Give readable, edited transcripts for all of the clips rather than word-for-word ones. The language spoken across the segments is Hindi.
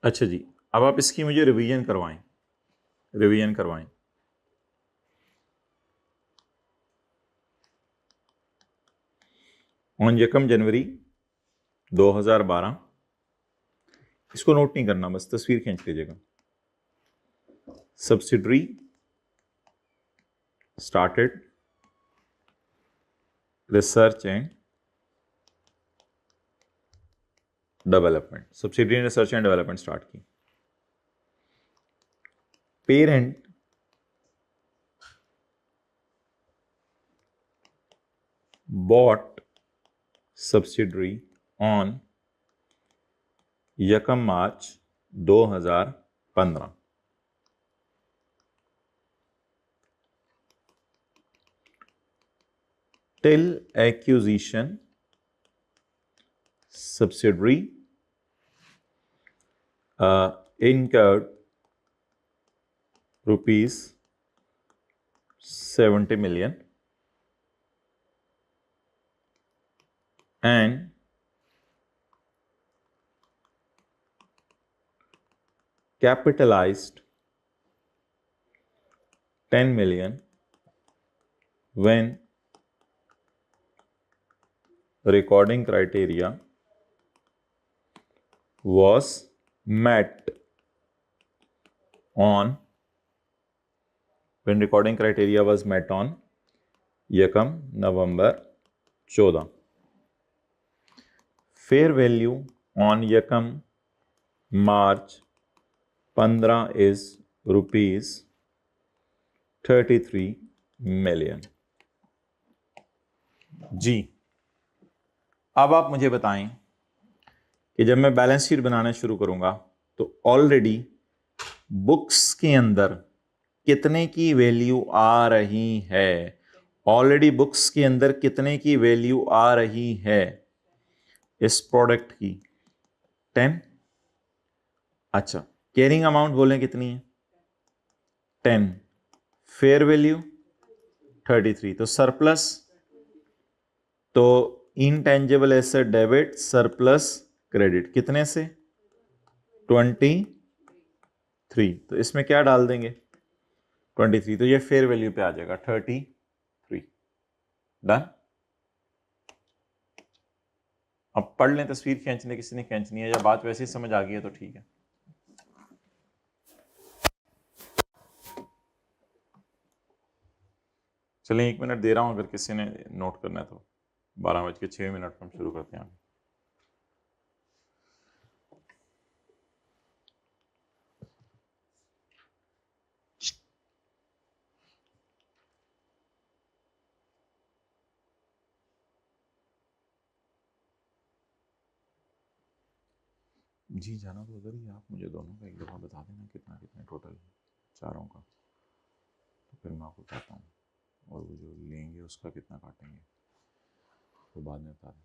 अच्छा जी, अब आप इसकी मुझे रिवीजन करवाएं। ऑन 1 जनवरी 2012, इसको नोट नहीं करना, बस तस्वीर खींच लीजिएगा। Subsidiary started research and development, subsidiary research and development start की। Parent bought subsidiary on 1 March 2015। till acquisition subsidiary incurred rupees 70 million and capitalized 10 million when recording criteria was met on 1 November 14। Fair value on 1 March 15 is ₹33 million. जी, अब आप मुझे बताएं कि जब मैं बैलेंस शीट बनाना शुरू करूंगा तो ऑलरेडी बुक्स के अंदर कितने की वैल्यू आ रही है, ऑलरेडी बुक्स के अंदर कितने की वैल्यू आ रही है इस प्रोडक्ट की? 10। अच्छा, कैरिंग अमाउंट बोलें कितनी है? 10। Fair value 33। तो सरप्लस, तो intangible asset debit surplus credit कितने से? 23। तो इसमें क्या डाल देंगे? 23। तो ये फेयर वैल्यू पे आ जाएगा 33। डन। अब पढ़ लें, तस्वीर खींचने किसी ने खींचनी है या बात वैसे ही समझ आ गई है तो ठीक है। चलिए 1 मिनट दे रहा हूं, अगर किसी ने नोट करना है तो। 12:06 पर हम शुरू करते हैं। जी जाना तो उधर ही, आप मुझे दोनों का एक दफ़ा बता देना कितना कितना टोटल चारों का, तो फिर मैं आपको कहता हूँ। और वो जो लेंगे उसका कितना काटेंगे वो बाद में बता दें।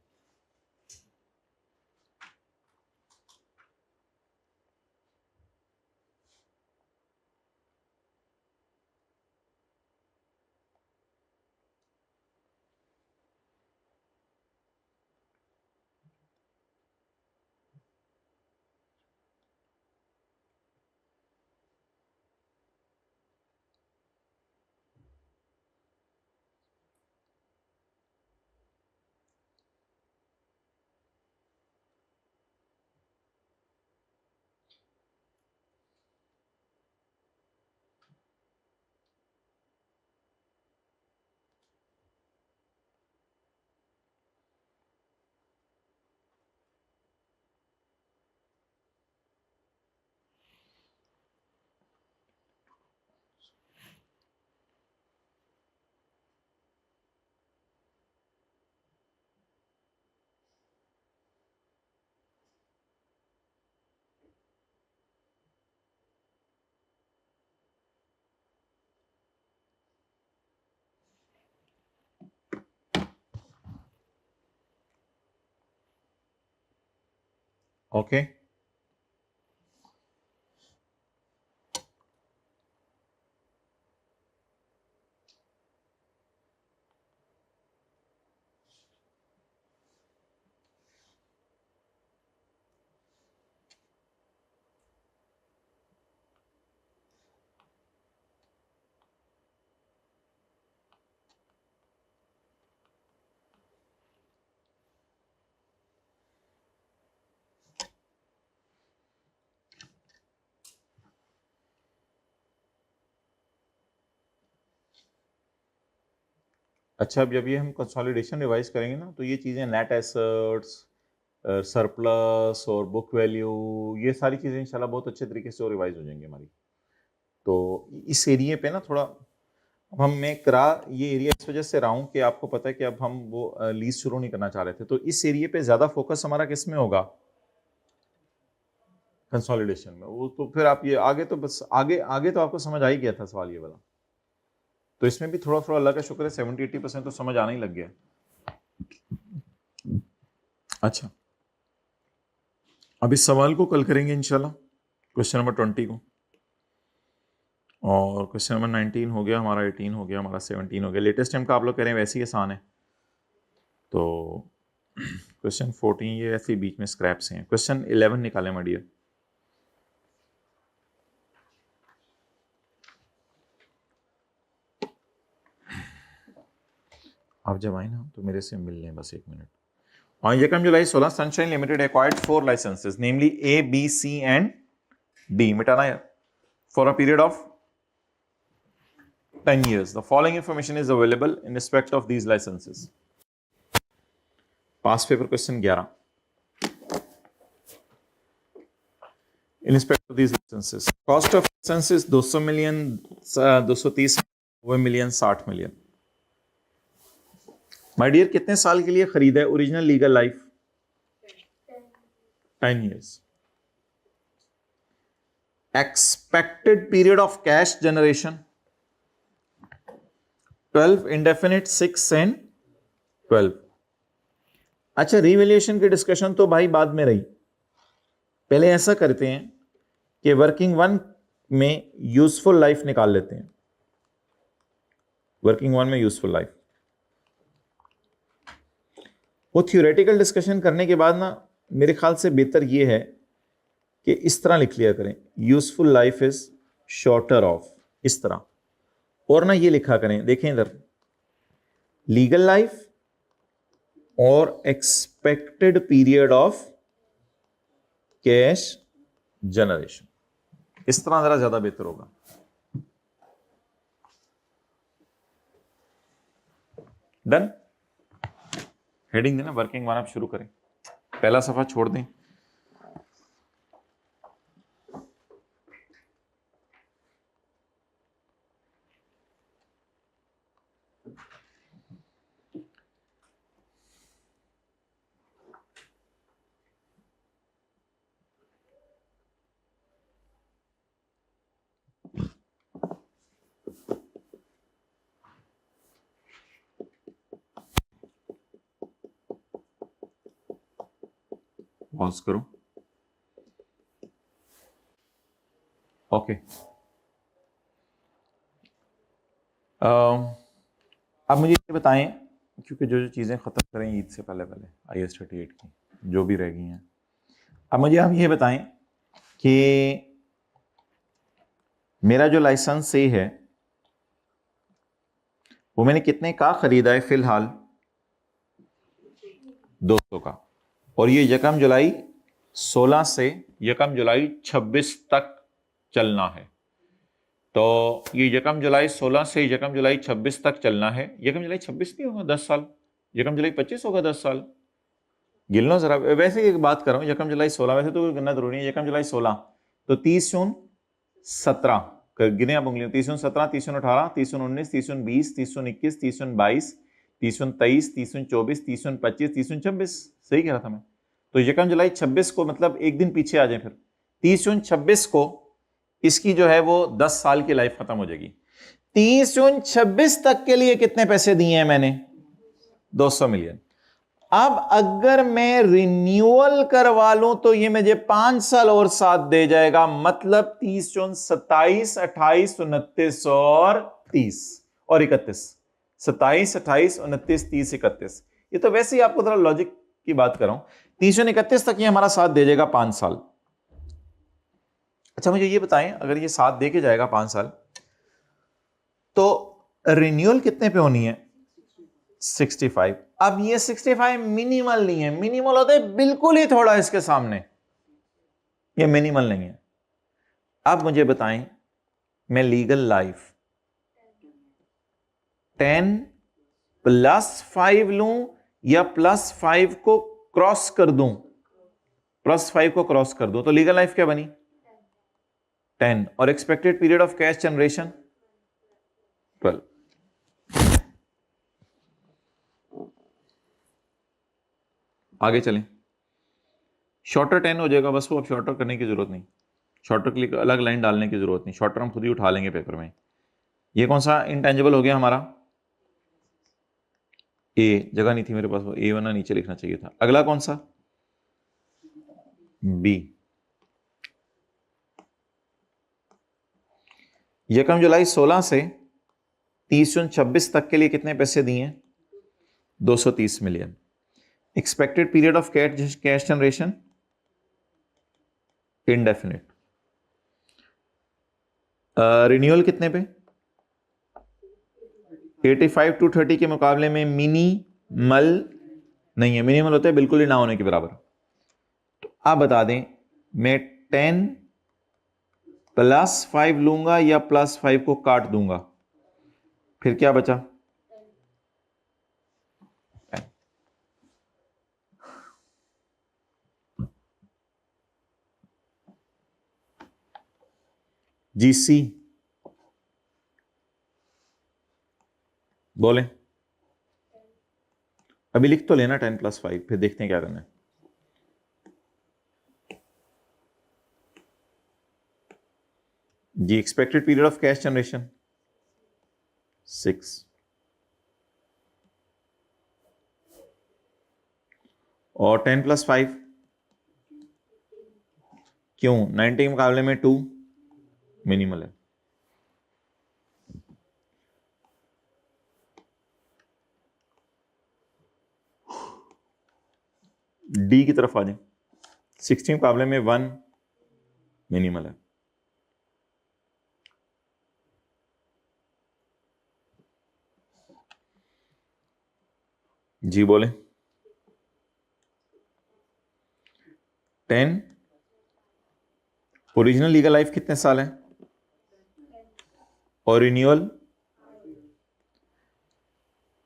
ओके, अच्छा, अब जब ये हम कंसोलिडेशन रिवाइज करेंगे ना, तो ये चीज़ें नेट एसेट्स, सरप्लस और बुक वैल्यू, ये सारी चीज़ें इंशाल्लाह बहुत अच्छे तरीके से और रिवाइज हो जाएंगी हमारी। तो इस एरिया पे ना थोड़ा अब हम मैं करा ये एरिया इस वजह से रहा हूँ कि आपको पता है कि अब हम वो लीज शुरू नहीं करना चाह रहे थे, तो इस एरिया पे ज़्यादा फोकस हमारा किस में होगा? कंसोलिडेशन में। वो तो फिर आप ये आगे तो बस आगे आगे तो आपको समझ आ ही गया था सवाल ये वाला, तो इसमें भी थोड़ा थोड़ा अल्लाह का शुक्र है 70-80% तो समझ आना ही लग गया। अच्छा, अब इस सवाल को कल करेंगे इंशाल्लाह, क्वेश्चन नंबर 20 को, और क्वेश्चन नंबर 19 हो गया हमारा, 18 हो गया हमारा, 17 हो गया। लेटेस्ट टाइम का आप लोग कह रहे हैं वैसे ही आसान है, तो क्वेश्चन 14 ये ऐसे ही बीच में स्क्रैप से हैं। क्वेश्चन 11 निकालें माय डियर। आप जब आए ना तो मेरे से मिल लें बस 1 minute. On Yakam July 16, Sunshine Limited acquired 4 licenses, namely A, B, C and D. मिटाना है for a period of 10 years. The following information is available in respect of these licenses. Past paper question 11. In respect of these licenses, cost of licenses 200 million, 230 million, 60 million. My dear, कितने साल के लिए खरीदा है original legal life? 10 years. Expected period of cash generation 12, indefinite 6 and 12. अच्छा, रिवैल्यूएशन की डिस्कशन तो भाई बाद में रही, पहले ऐसा करते हैं कि वर्किंग वन में यूजफुल लाइफ निकाल लेते हैं। वर्किंग वन में यूजफुल लाइफ, वो थ्योरेटिकल डिस्कशन करने के बाद ना मेरे ख्याल से बेहतर ये है कि इस तरह लिख लिया करें, useful life is shorter of, इस तरह, और ना ये लिखा करें, देखें इधर, लीगल लाइफ और expected period of cash generation, इस तरह जरा ज्यादा बेहतर होगा। डन, हेडिंग देना, वर्किंग वन आप शुरू करें, पहला सफा छोड़ दें। पॉज करो, ओके। अब मुझे ये बताएं, क्योंकि जो जो चीज़ें ख़त्म करें ईद से पहले पहले IAS 38 की जो भी रह गई हैं, अब मुझे आप ये बताएं कि मेरा जो लाइसेंस ए है वो मैंने कितने का खरीदा है फिलहाल? 200 का, और ये यकम जुलाई 16 से यकम जुलाई 26 तक चलना है। तो ये यकम जुलाई 16 से यकम जुलाई 26 तक चलना है। यकम जुलाई 26 नहीं होगा 10 साल, यकम जुलाई 25 होगा 10 साल। गिन लो जरा, वैसे एक बात कर रहा हूँ, यकम जुलाई 16, वैसे तो गिनना जरूरी है, यकम जुलाई 16 तो 30 जून 17 गिने आप उंगलियों, 30 जून 17, 30 जून 18, 30 जून 19, 30 जून 20, 30 जून 21, 30 जून 22, 30 जून 23, 30 जून 24, 30 जून 25, 30 जून 26, सही कह रहा था मैं। तो यकम जुलाई 26 को मतलब एक दिन पीछे आ जाए, फिर 30 जून 26 को इसकी जो है वो 10 साल की लाइफ खत्म हो जाएगी। 30 जून 26 तक के लिए कितने पैसे दिए हैं मैंने? 200 मिलियन। अब अगर मैं रिन्यूअल करवा लूं तो ये मुझे 5 साल और साथ दे जाएगा, मतलब 30 जून 27, 28, 29 और 30 और 31, 27, 28, 29, 30, 31। ये तो वैसे ही आपको थोड़ा लॉजिक की बात कर रहा हूं, 30 जून 31 तक ये हमारा साथ दे जाएगा 5 साल। अच्छा, मुझे ये बताएं, अगर ये साथ दे के जाएगा 5 साल तो रिन्यूअल कितने पे होनी है? 65। अब ये 65 मिनिमल नहीं है, मिनिमल होता है बिल्कुल ही थोड़ा इसके सामने, ये मिनिमल नहीं है। अब मुझे बताएं, मैं लीगल लाइफ 10 +5 लूं या +5 को क्रॉस कर दूं? +5 को क्रॉस कर दूं तो लीगल लाइफ क्या बनी? 10। और expected period of cash generation 12। आगे चलें। शॉर्टर 10 हो जाएगा बस, वो अब शॉर्टर करने की जरूरत नहीं, शॉर्टर के लिए अलग लाइन डालने की जरूरत नहीं, शॉर्टर हम खुद ही उठा लेंगे पेपर में। ये कौन सा इंटेंजिबल हो गया हमारा? ए, जगह नहीं थी मेरे पास, वो ए वरना नीचे लिखना चाहिए था। अगला कौन सा? बी। यकम जुलाई 16 से 30 जून 26 तक के लिए कितने पैसे दिए? 230 million. Expected period of cash generation indefinite. Renewal कितने पे? 85 to 30 के मुकाबले में मिनिमल नहीं है, मिनिमल होता है बिल्कुल ही ना होने के बराबर। तो आप बता दें मैं 10 +5 लूंगा या +5 को काट दूंगा, फिर क्या बचा? 10। GC बोले, अभी लिख तो लेना 10 + 5, फिर देखते हैं क्या करना है। जी expected period of cash generation 6। और 10 + 5 क्यों? 90 के मुकाबले में 2 मिनिमल है। डी की तरफ आ जाए। 16 के मुकाबले में 1 मिनिमल है। जी बोले। 10 ओरिजिनल लीगल लाइफ कितने साल है? और रिन्यूअल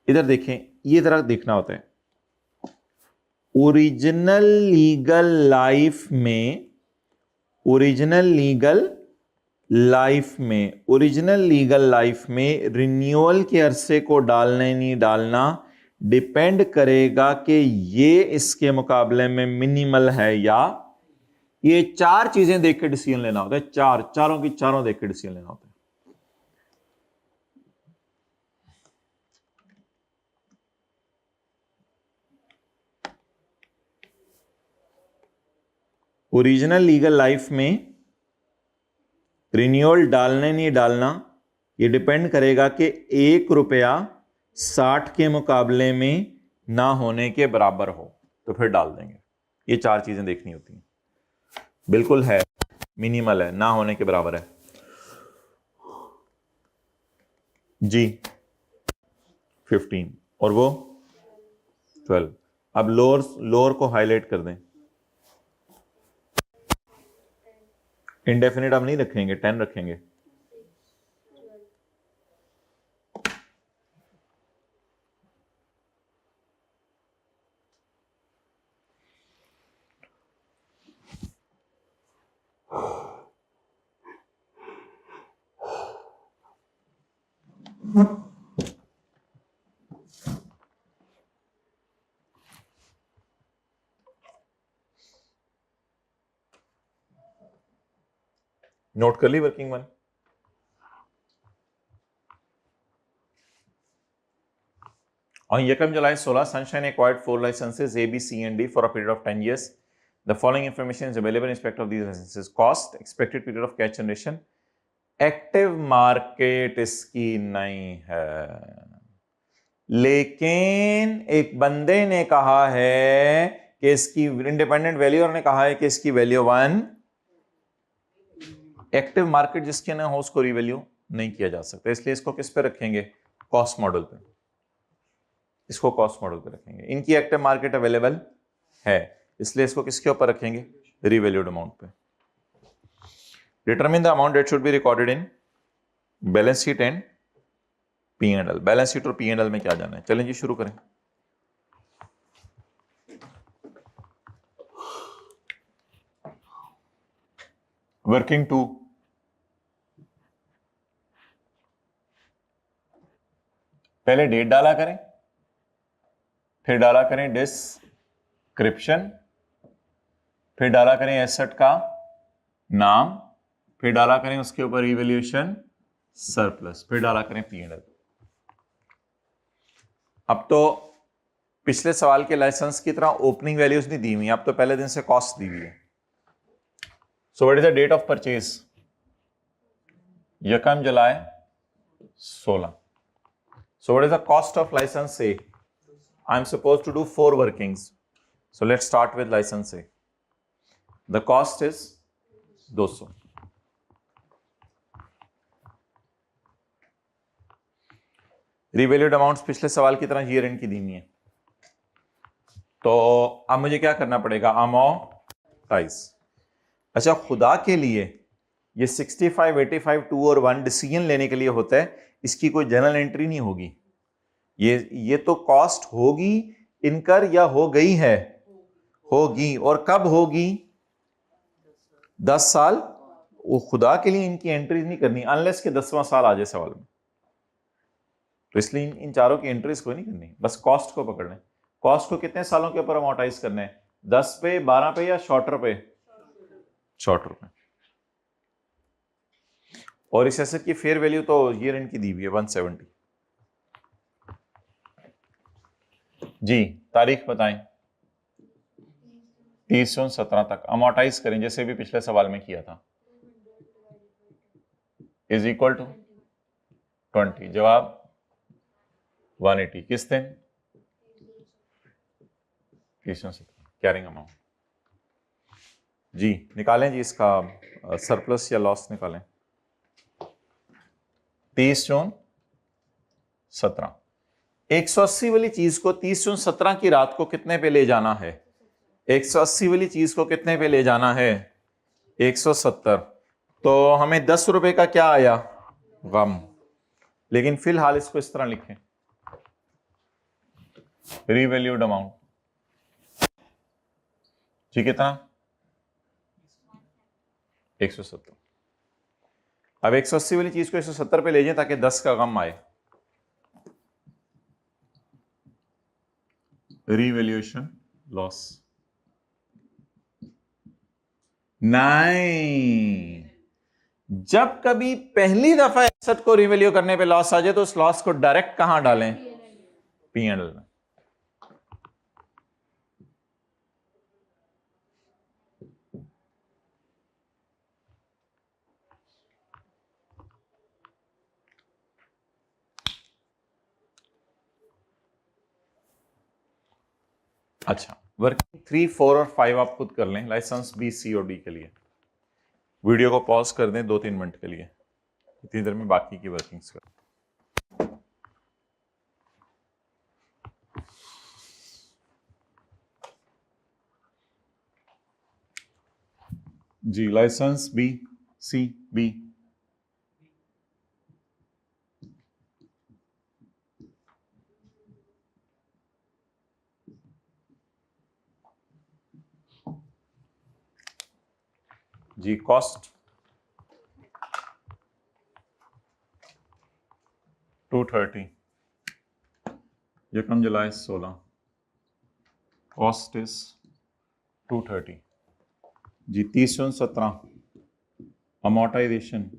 इधर देखें, ये तरह देखना होता है। ओरिजिनल लीगल लाइफ में रिन्यूअल के अरसे को डालने नहीं डालना डिपेंड करेगा कि ये इसके मुकाबले में मिनिमल है या, ये 4 चीजें देख के डिसीजन लेना होता है। चारों की चारों देख के डिसीजन लेना होता है। ओरिजिनल लीगल लाइफ में रिन्यूअल डालने नहीं डालना ये डिपेंड करेगा कि ₹1 60 के मुकाबले में ना होने के बराबर हो तो फिर डाल देंगे। ये 4 चीजें देखनी होती हैं। बिल्कुल है, मिनिमल है, ना होने के बराबर है। जी 15 और वो 12। अब लोअर को हाईलाइट कर दें। इंडेफिनिट अब नहीं रखेंगे, 10 रखेंगे। नोट कर ली working one? On Yekam July 16, Sunshine acquired 4 licenses A, B, C, and D for a period of 10 years. The following information is available in respect of these licenses: cost, expected period of cash generation. Active market इसकी नहीं है, लेकिन एक बंदे ने कहा है कि इसकी इंडिपेंडेंट वैल्यू, और ने कहा है कि इसकी वैल्यू 1। एक्टिव मार्केट जिसके ना हो उसको रिवैल्यू नहीं किया जा सकता, इसलिए इसको किस पे रखेंगे? कॉस्ट मॉडल पे। इसको कॉस्ट मॉडल पे रखेंगे। इनकी एक्टिव मार्केट अवेलेबल है, इसलिए इसको किसके ऊपर रखेंगे? रिवैल्यूड अमाउंट पे। Determine the amount that should be recorded in balance sheet and P&L, balance sheet और P&L में क्या जाना है? चलें जी शुरू करें। वर्किंग टू, पहले डेट डाला करें, फिर डाला करें डिस्क्रिप्शन, फिर डाला करें एसेट का नाम, फिर डाला करें उसके ऊपर इवैल्यूएशन सरप्लस, फिर डाला करें P&L। अब तो पिछले सवाल के लाइसेंस की तरह ओपनिंग वैल्यूज नहीं दी हुई, अब तो पहले दिन से कॉस्ट दी हुई है। So what is the date of purchase? यकम जुलाई 16। So what is the cost of license A? I am suppose to do 4 workings, so let's start with license A. The cost is 200। Revalued amounts पिछले सवाल की तरह ईयर एंड की दी हुई है, तो अब मुझे क्या करना पड़ेगा? अमाउंटाइज। अच्छा, खुदा के लिए ये 65, 85, 2 और 1 डिसीजन लेने के लिए होता है, इसकी कोई जनरल एंट्री नहीं होगी। ये तो कॉस्ट होगी, इनकर या हो गई है, होगी, और कब होगी? 10 साल। वो खुदा के लिए इनकी एंट्रीज नहीं करनी अनलेस के 10वां साल आ जाए सवाल में, तो इसलिए इन चारों की एंट्रीज को नहीं करनी, बस कॉस्ट को पकड़ लें। कॉस्ट को कितने सालों के ऊपर अमोर्टाइज करना है? 10 पे, 12 पे या शॉर्टर पे? शॉर्टर पे। और इस एसेट की फेयर वैल्यू तो ईयर एंड की दी हुई है 170। जी तारीख बताएं। 30 जून 17 तक। अमोर्टाइज करें जैसे भी पिछले सवाल में किया था। Is equal to 20। जवाब 180। किस दिन? 30 जून 17। Carrying amount. जी निकालें जी इसका सरप्लस या लॉस निकालें। 30 जून 17। 180 वाली चीज को 30 जून 17 की रात को कितने पे ले जाना है? 180 वाली चीज को कितने पे ले जाना है? 170। तो हमें 10 रुपए का क्या आया? गम। लेकिन फिलहाल इसको इस तरह लिखें, रीवैल्यूड अमाउंट। ठीक है, कितना? 170। अब 180 वाली चीज को 170 पे ले जाएं ताकि 10 का गम आए। Revaluation loss. नहीं, जब कभी पहली दफा एसेट को रिवैल्यू करने पे लॉस आ जाए तो उस लॉस को डायरेक्ट कहां डालें? P&L में। अच्छा, वर्किंग 3, 4 और 5 आप खुद कर लें, लाइसेंस बी, सी और डी के लिए। वीडियो को पॉज कर दें 2-3 मिनट के लिए, इतनी देर में बाकी की वर्किंग्स कर। जी लाइसेंस बी, सी, बी। जी कॉस्ट 230। यकम जुलाई 16। Cost is 230। जी 30 जून 17। Amortisation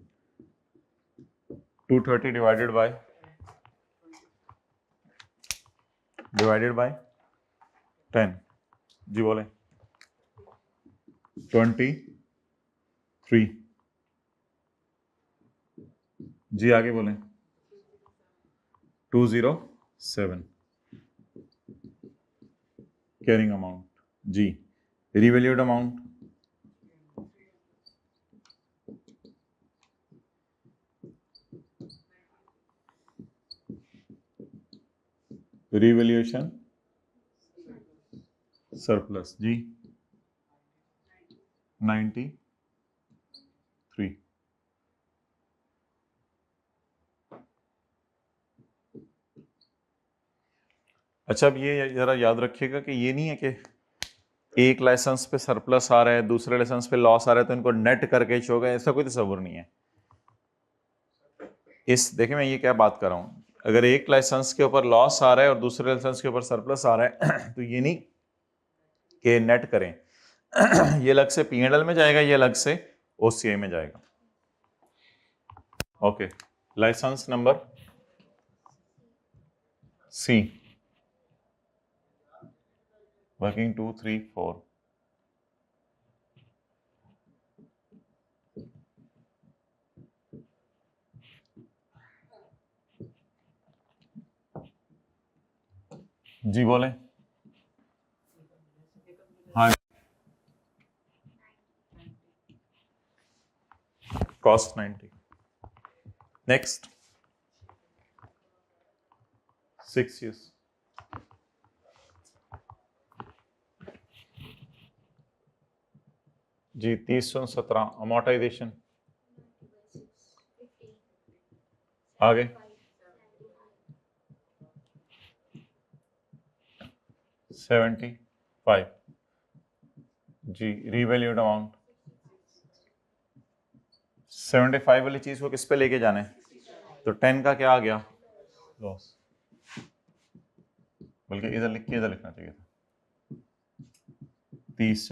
230 divided by 10। जी बोले 23। जी आगे बोलें 207। Carrying amount. जी रिवैल्यूड अमाउंट। Revaluation surplus. जी 93। अच्छा, अब ये जरा याद रखिएगा कि ये नहीं है कि एक लाइसेंस पे सरप्लस आ रहा है, दूसरे लाइसेंस पे लॉस आ रहा है, तो इनको नेट करके शो होगा, ऐसा कोई तस्वुर नहीं है। देखिए मैं ये क्या बात कर रहा हूँ, अगर एक लाइसेंस के ऊपर लॉस आ रहा है और दूसरे लाइसेंस के ऊपर सरप्लस आ रहा है तो ये नहीं कि नेट करें ये अलग से P&L में जाएगा, ये अलग से OCI में जाएगा। Okay, license number C, working 2, 3, 4। जी बोले। हाँ, कॉस्ट 90। Next 6 years। जी 30/17 अमोर्टाइजेशन। आगे 75। जी रीवैल्यूड अमाउंट 75 वाली चीज को किस पे लेके जाना है, तो 10 का क्या आ गया, लॉस। बल्कि इधर लिख के इधर लिखना चाहिए था, 30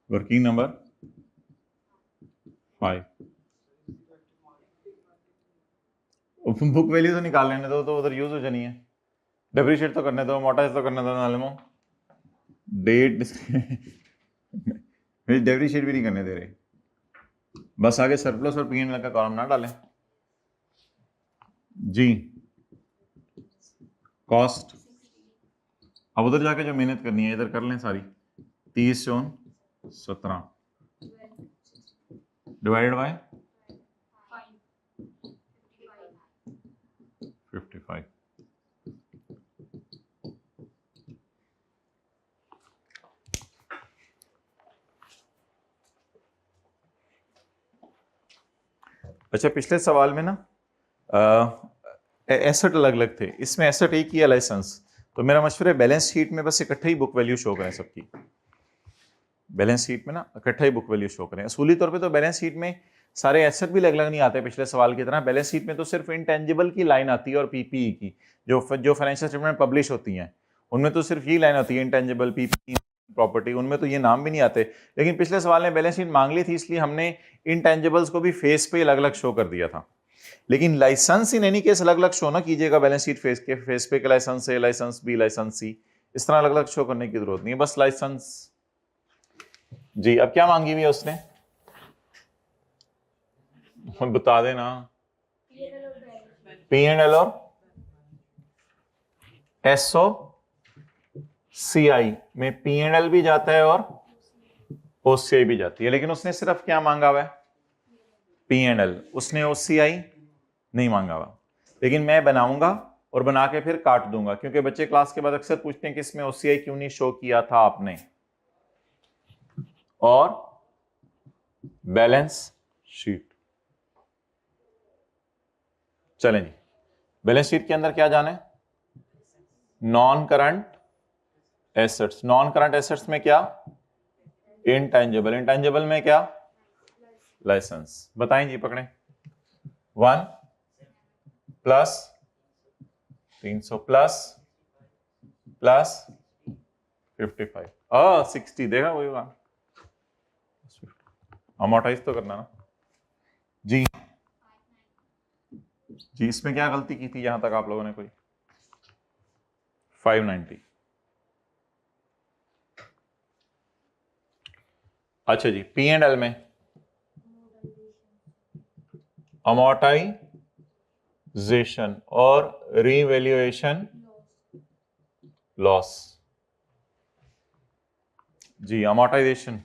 वर्किंग नंबर 5। बुक वैल्यू तो निकाल लेने दो, तो उधर यूज हो जानी है। डेप्रीशिएट तो करने दो, मोटा तो करने दो, नालमो डेट डेप्रीशिएट भी नहीं करने दे रहे, बस आगे सरप्लस और P&L का कॉलम ना डालें। जी कॉस्ट, अब उधर जाके जो मेहनत करनी है इधर कर लें सारी। 30/17 डिवाइडेड बाय 55। अच्छा, पिछले सवाल में ना एसेट अलग अलग थे, इसमें एसेट एक ही है लाइसेंस, तो मेरा मशवरा है बैलेंस शीट में बस इकट्ठे ही बुक वैल्यू शो करें सबकी। बैलेंस शीट में ना इकट्ठा ही बुक वैल्यू शो करें। असूली तौर पे तो बैलेंस शीट में सारे एसेट भी अलग अलग नहीं आते पिछले सवाल की तरह। बैलेंस शीट में तो सिर्फ इंटेंजिबल की लाइन आती है और पीपीई की, जो फाइनेंशियल स्टेटमेंट पब्लिश होती हैं उनमें तो सिर्फ ये लाइन आती है, इंटेंजिबल, पीपीई, प्रॉपर्टी, उनमें तो ये नाम भी नहीं आते। लेकिन पिछले सवाल में बैलेंस शीट मांग ली थी, इसलिए हमने इंटेंजिबल्स को भी फेस पे अलग अलग शो कर दिया था। लेकिन लाइसेंस इन एनी केस अलग अलग शो ना कीजिएगा, बैलेंस शीट फेस पे के लाइसेंस है, लाइसेंस बी, लाइसेंस सी, इस तरह अलग अलग शो करने की जरूरत नहीं है, बस लाइसेंस। जी अब क्या मांगी हुई है उसने, बता देना। P&L और SOCI में P&L भी जाता है और OCI भी जाती है, लेकिन उसने सिर्फ क्या मांगा हुआ है, P&L, उसने OCI नहीं मांगा हुआ। लेकिन मैं बनाऊंगा और बना के फिर काट दूंगा, क्योंकि बच्चे क्लास के बाद अक्सर पूछते हैं कि इसमें OCI क्यों नहीं शो किया था आपने। और बैलेंस शीट, चलें जी, बैलेंस शीट के अंदर क्या जाना है, non current assets. Non current assets में क्या, इंटेंजिबल। इंटेंजिबल में क्या, लाइसेंस। बताएं जी, पकड़ें। 1 प्लस 300 प्लस 55 60, देखा वही होगा, अमोर्टाइज तो करना ना। जी जी इसमें क्या गलती की थी यहां तक आप लोगों ने कोई, 590। अच्छा जी, P&L में अमोर्टाइजेशन और रीवैल्यूएशन लॉस। जी अमोर्टाइजेशन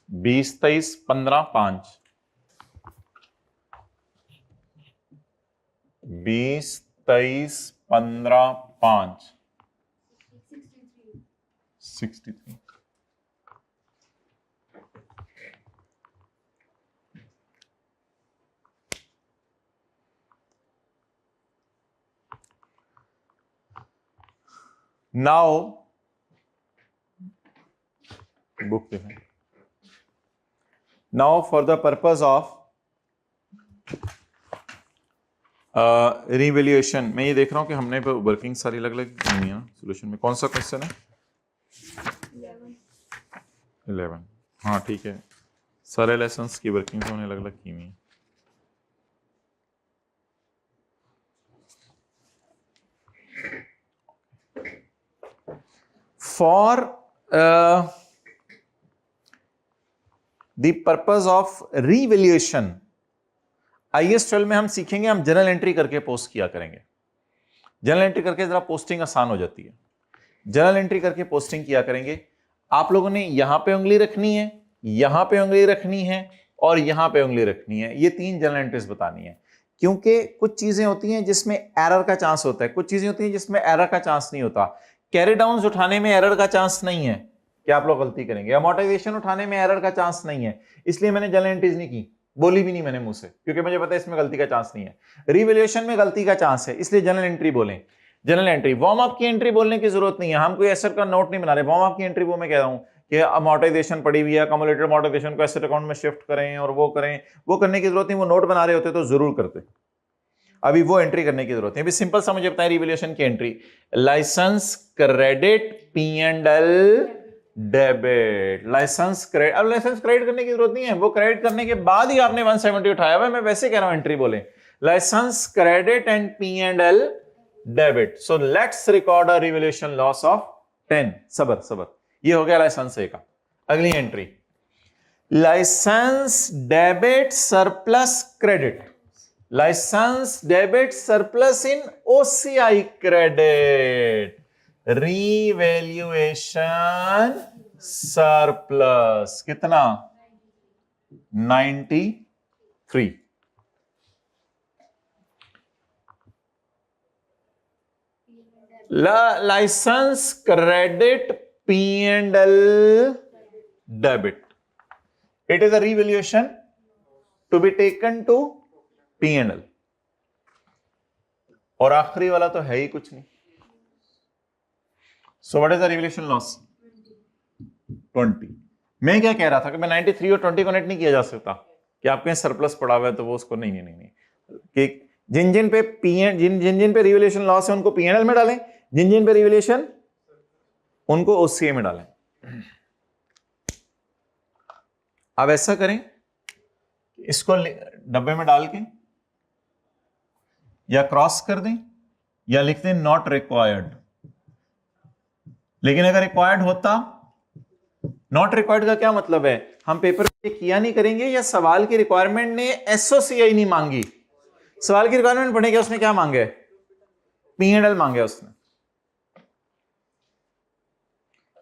20, 23, 15, 5, 20, 23, 15, 5, 63। नाउ बुक देखें, now for the purpose of revaluation, मैं ये देख रहा हूं कि हमने वर्किंग सारी अलग अलग की है सोल्यूशन में। कौन सा क्वेश्चन है? 11। हाँ ठीक है, सारे लेसन्स की वर्किंग हमने अलग अलग की हुई है। For the purpose of revaluation IAS 12 में हम सीखेंगे, हम जनरल एंट्री करके पोस्ट किया करेंगे। जनरल एंट्री करके जरा पोस्टिंग आसान हो जाती है। जनरल एंट्री करके पोस्टिंग किया करेंगे। आप लोगों ने यहां पे उंगली रखनी है, यहां पे उंगली रखनी है और यहां पे उंगली रखनी है। ये 3 जनरल एंट्रीज बतानी है, क्योंकि कुछ चीजें होती हैं जिसमें एरर का चांस होता है, कुछ चीजें होती हैं जिसमें एरर का चांस नहीं होता। कैरी डाउन उठाने में एरर का चांस नहीं है कि आप लोग गलती करेंगे, अमोर्टाइजेशन उठाने में एरर का चांस नहीं है, इसलिए मैंने जनरल एंट्रीज नहीं की, बोली भी नहीं मैंने मुंह से, क्योंकि मुझे पता है इसमें गलती का चांस नहीं है। रिवैल्यूएशन में गलती का चांस है, इसलिए जनरल एंट्री बोलें। जनरल एंट्री, वार्म अप की एंट्री बोलने की जरूरत नहीं है, हम कोई एसेट का नोट नहीं बना रहे। वार्म अप की एंट्री वो मैं कह रहा हूं कि अमोर्टाइजेशन पड़ी हुई है, अकोमोलेटेड अमोर्टाइजेशन को एसेट अकाउंट में शिफ्ट करें और वो करें, वो करने की जरूरत नहीं। वो नोट बना रहे होते तो जरूर करते, अभी वो एंट्री करने की जरूरत है। अभी सिंपल सा मुझे बताएं रिवैल्यूएशन की entry, license credit P&L debit, license credit. अब लाइसेंस क्रेडिट करने की जरूरत नहीं है, वो क्रेडिट करने के बाद ही आपने 170 उठाया हुआ है, मैं वैसे कह रहा हूं एंट्री बोले, license credit and P&L debit. So let's record a revaluation loss of 10। सबर सबर, ये हो गया लाइसेंस ए का। अगली entry, license debit surplus credit, license debit surplus in OCI credit, revaluation surplus कितना? 93। License credit P&L debit, it is a revaluation to be taken to P&L। और आखिरी वाला तो है ही कुछ नहीं। So what is the revaluation loss? 20। मैं क्या कह रहा था कि मैं 93 और 20 कनेक्ट नहीं किया जा सकता कि आपके यहाँ सरप्लस पड़ा हुआ है तो वो उसको नहीं नहीं नहीं, नहीं। कि जिन जिन पे जिन पे रिवैल्यूएशन लॉस है उनको P&L में डालें, जिन जिन पे रिवैल्यूएशन उनको OCI में डालें। अब ऐसा करें, इसको डब्बे में डाल के या क्रॉस कर दें या लिख दें नॉट रिक्वायर्ड। लेकिन अगर रिक्वायर्ड होता, नॉट रिक्वायर्ड का क्या मतलब है? हम पेपर में किया नहीं करेंगे या सवाल की रिक्वायरमेंट ने SOCI नहीं मांगी। सवाल की रिक्वायरमेंट पढ़ेगा, उसने क्या मांगे? P&L मांगे उसने।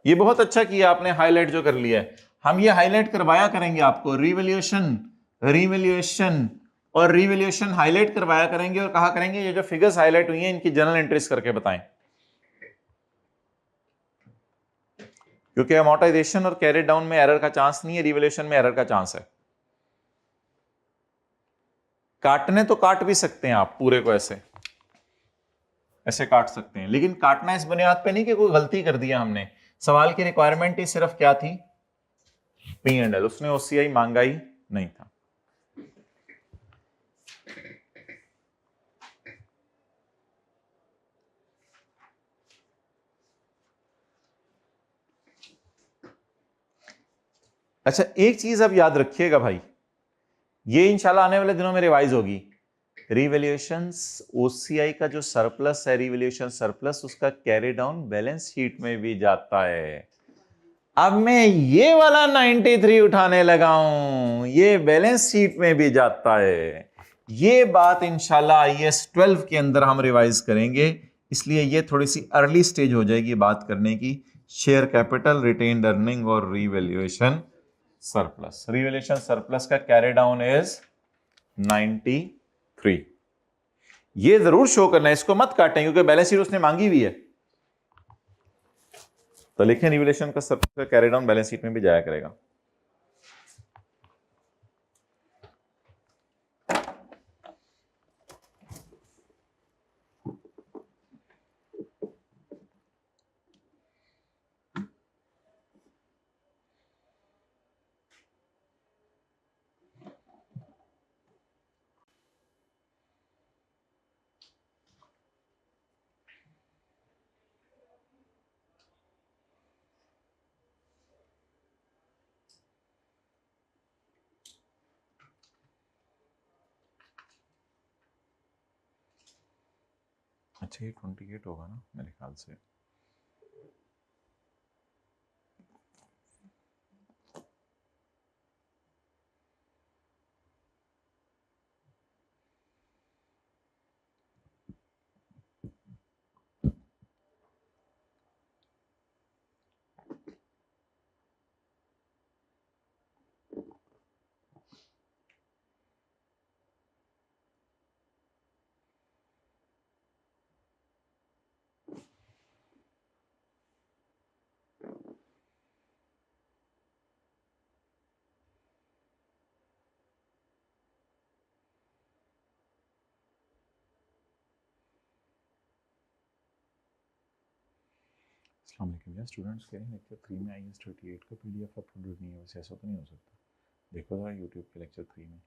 ये बहुत अच्छा किया आपने हाईलाइट जो कर लिया है। हम ये हाईलाइट करवाया करेंगे आपको, रिवैल्यूएशन रिवैल्यूएशन और रिवैल्यूएशन हाईलाइट करवाया करेंगे और कहा करेंगे ये जो फिगर्स हाईलाइट हुई हैं इनकी जनरल एंट्रीज करके बताएं, क्योंकि अमोर्टाइजेशन और कैरी डाउन में एरर का चांस नहीं है, रिवैल्यूएशन में एरर का चांस है। काटने तो काट भी सकते हैं आप पूरे को, ऐसे ऐसे काट सकते हैं, लेकिन काटना इस बुनियाद पे नहीं कि कोई गलती कर दिया हमने। सवाल की रिक्वायरमेंट ही सिर्फ क्या थी? P&L, उसने OCI मांगा ही नहीं था। अच्छा एक चीज अब याद रखिएगा भाई, ये इंशाल्लाह आने वाले दिनों में रिवाइज होगी। रिवैल्यूएशन OCI का जो सरप्लस है, रिवैल्यूएशन सरप्लस, उसका कैरी डाउन बैलेंस शीट में भी जाता है। अब मैं ये वाला 93 उठाने लगा हूं, ये बैलेंस शीट में भी जाता है। ये बात इंशाल्लाह IAS 12 के अंदर हम रिवाइज करेंगे, इसलिए ये थोड़ी सी अर्ली स्टेज हो जाएगी बात करने की। शेयर कैपिटल, रिटेन्ड अर्निंग और रिवैल्यूएशन सरप्लस। रिवैल्यूएशन सरप्लस का कैरी डाउन इज 93। ये जरूर शो करना है, इसको मत काटें क्योंकि बैलेंस शीट उसने मांगी हुई है। तो लिखें रिवैल्यूएशन का सरप्लस का कैरी डाउन बैलेंस शीट में भी जाया करेगा। अच्छा ये 28 होगा ना मेरे ख्याल से। अस्सलाम वालेकुम यार, स्टूडेंट्स कह रहे हैं लेक्चर 3 में IAS 38 का PDF अपलोड नहीं है। वैसे ऐसा तो नहीं हो सकता? देखो ज़रा यूट्यूब के लेक्चर 3 में।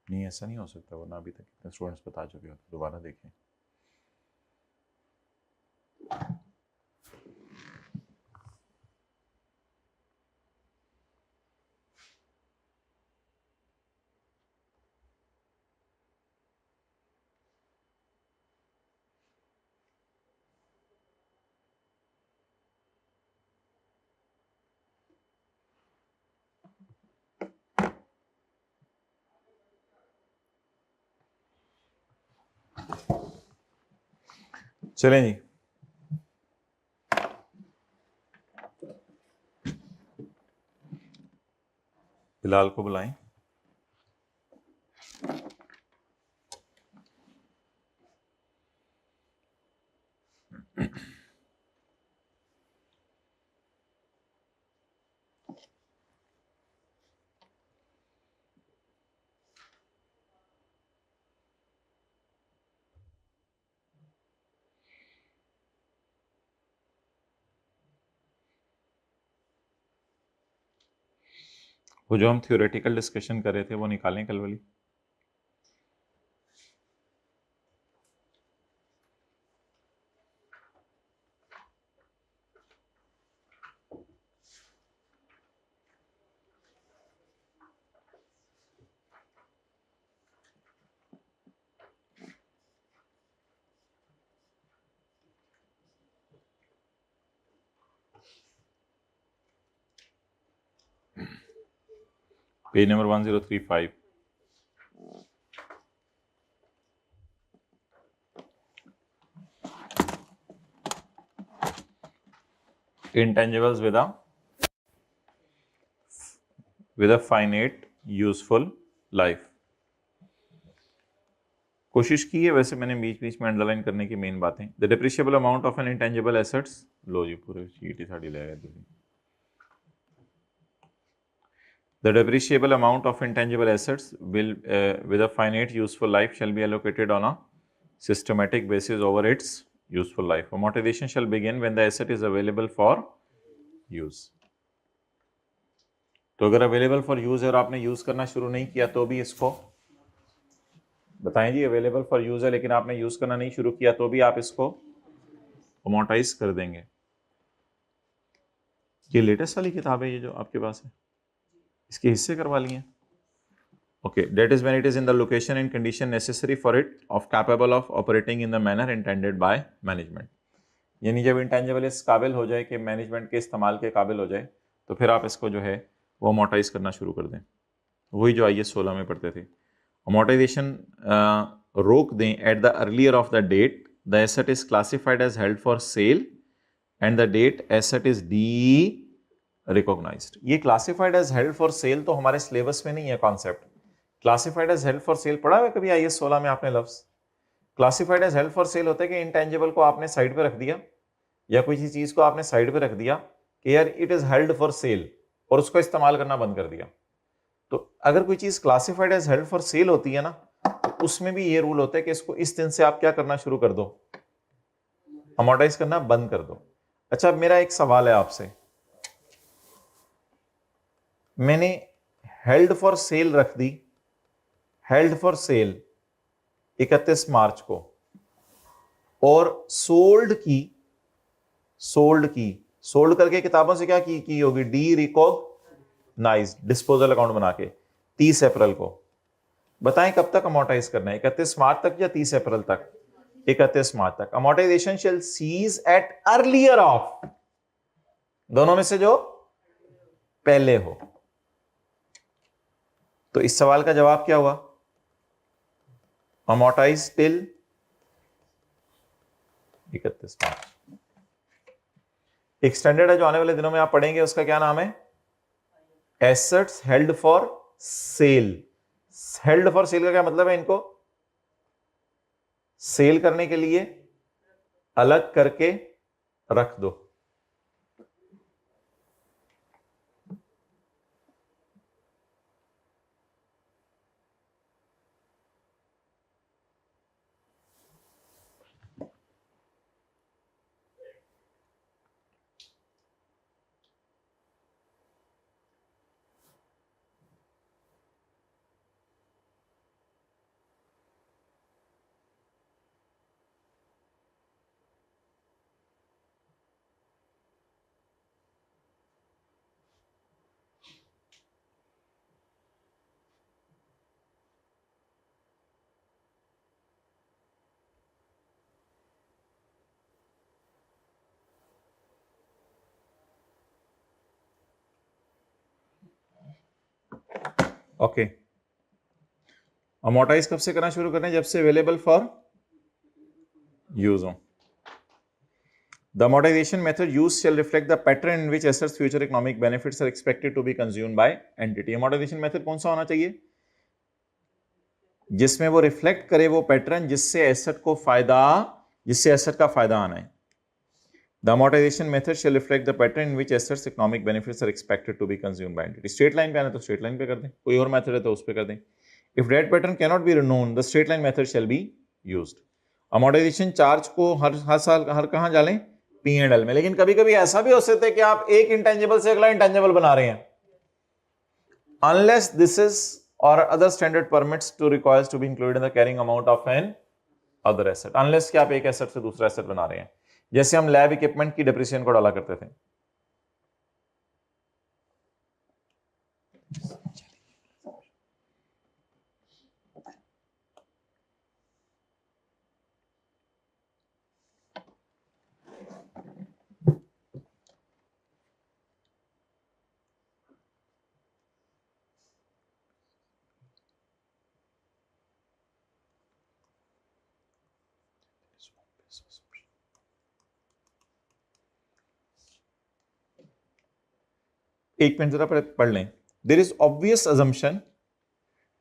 नहीं ऐसा नहीं हो सकता, वरना अभी तक कितने स्टूडेंट्स बता चुके होते। दोबारा देखें। चलें जी, बिलाल को बुलाएं। वो जो हम थ्योरेटिकल डिस्कशन कर रहे थे वो निकालें कल वाली। Page number 1035। intangibles with a finite useful life। कोशिश की है वैसे मैंने बीच बीच में अंडरलाइन करने की मेन बातें। The depreciable amount of an intangible assets, लो जी पूरे शीट ही साड़ी ले गए। The depreciable amount of intangible assets will, with a finite useful life, shall be allocated on a systematic basis over its useful life. Amortization shall begin when the asset is available for use. तो अगर अवेलेबल फॉर यूज है और आपने यूज करना शुरू नहीं किया तो भी इसको बताएं जी। अवेलेबल फॉर यूज है लेकिन आपने यूज करना नहीं शुरू किया तो भी आप इसको अमोर्टाइज कर देंगे। ये लेटेस्ट वाली किताब है ये जो आपके पास है, इसके हिस्से करवा लिए। Okay, that is when it is in the location and condition necessary for it of capable of operating in the manner intended by management। यानी जब इंटेंजिबल इस काबिल हो जाए कि मैनेजमेंट के इस्तेमाल के काबिल हो जाए तो फिर आप इसको जो है वो अमोर्टाइज करना शुरू कर दें। वही जो IAS 16 में पढ़ते थे। अमोर्टाइजेशन रोक दें at the earlier of the date the asset is classified as held for sale and the date asset is derecognised. ये classified as held for sale तो हमारे सिलेबस में नहीं है concept. Classified as held for sale पढ़ा है कभी IAS 16 में आपने लफ्ज? Classified as held for sale होता है कि इंटेंजिबल को आपने साइड पे रख दिया या कोई चीज को आपने साइड पे रख दिया कि यार it is held for cell और उसको इस्तेमाल करना बंद कर दिया। तो अगर कोई चीज classified as held for sale होती है ना तो उसमें भी ये रूल होता है कि इसको इस दिन से आप क्या करना शुरू कर दो, अमोर्टाइज करना बंद कर दो। अच्छा मेरा एक सवाल है आपसे, मैंने हेल्ड फॉर सेल रख दी, हेल्ड फॉर सेल 31 मार्च को, और सोल्ड करके किताबों से क्या की होगी, डी रिकॉग्नाइज्ड डिस्पोजल अकाउंट बना के 30 अप्रैल को। बताएं कब तक अमोर्टाइज करना है, 31 मार्च तक या 30 अप्रैल तक? 31 मार्च तक। Amortization shall cease at earlier of, दोनों में से जो पहले हो। तो इस सवाल का जवाब क्या हुआ? अमोर्टाइज टिल 31 मार्च। एक स्टैंडर्ड है जो आने वाले दिनों में आप पढ़ेंगे, उसका क्या नाम है? Assets held for cell. Held for cell का क्या मतलब है? इनको सेल करने के लिए अलग करके रख दो। ओके, अमोर्टाइज कब से करना शुरू करना है? जब से अवेलेबल फॉर यूज हो। The amortization method used shall reflect the pattern in which assets future economic benefits are expected to be consumed by entity. Amortization method कौन सा होना चाहिए? जिसमें वो रिफ्लेक्ट करे वो पैटर्न जिससे एसेट का फायदा आना है। The amortization method shall reflect the pattern in which assets economic benefits are expected to be consumed by entity. Straight line पे आना तो स्ट्रेट लाइन पे कर दें, कोई और मेथड है तो उस पे कर दें। If that pattern cannot be known, the straight line method shall be used. amortization charge को हर साल कहां डालें? P&L में। लेकिन कभी कभी ऐसा भी हो सकता है कि आप एक इंटेंजिबल से अगला इंटेंजिबल बना रहे हैं, unless this is or other standard permits to requires to be included in the carrying amount of an other asset, unless कि आप एक एसेट से दूसरा एसेट बना रहे हैं, जैसे हम लैब इक्विपमेंट की डिप्रिसिएशन को डाला करते थे। एक मिनट जरा पढ़ लें। There is obvious assumption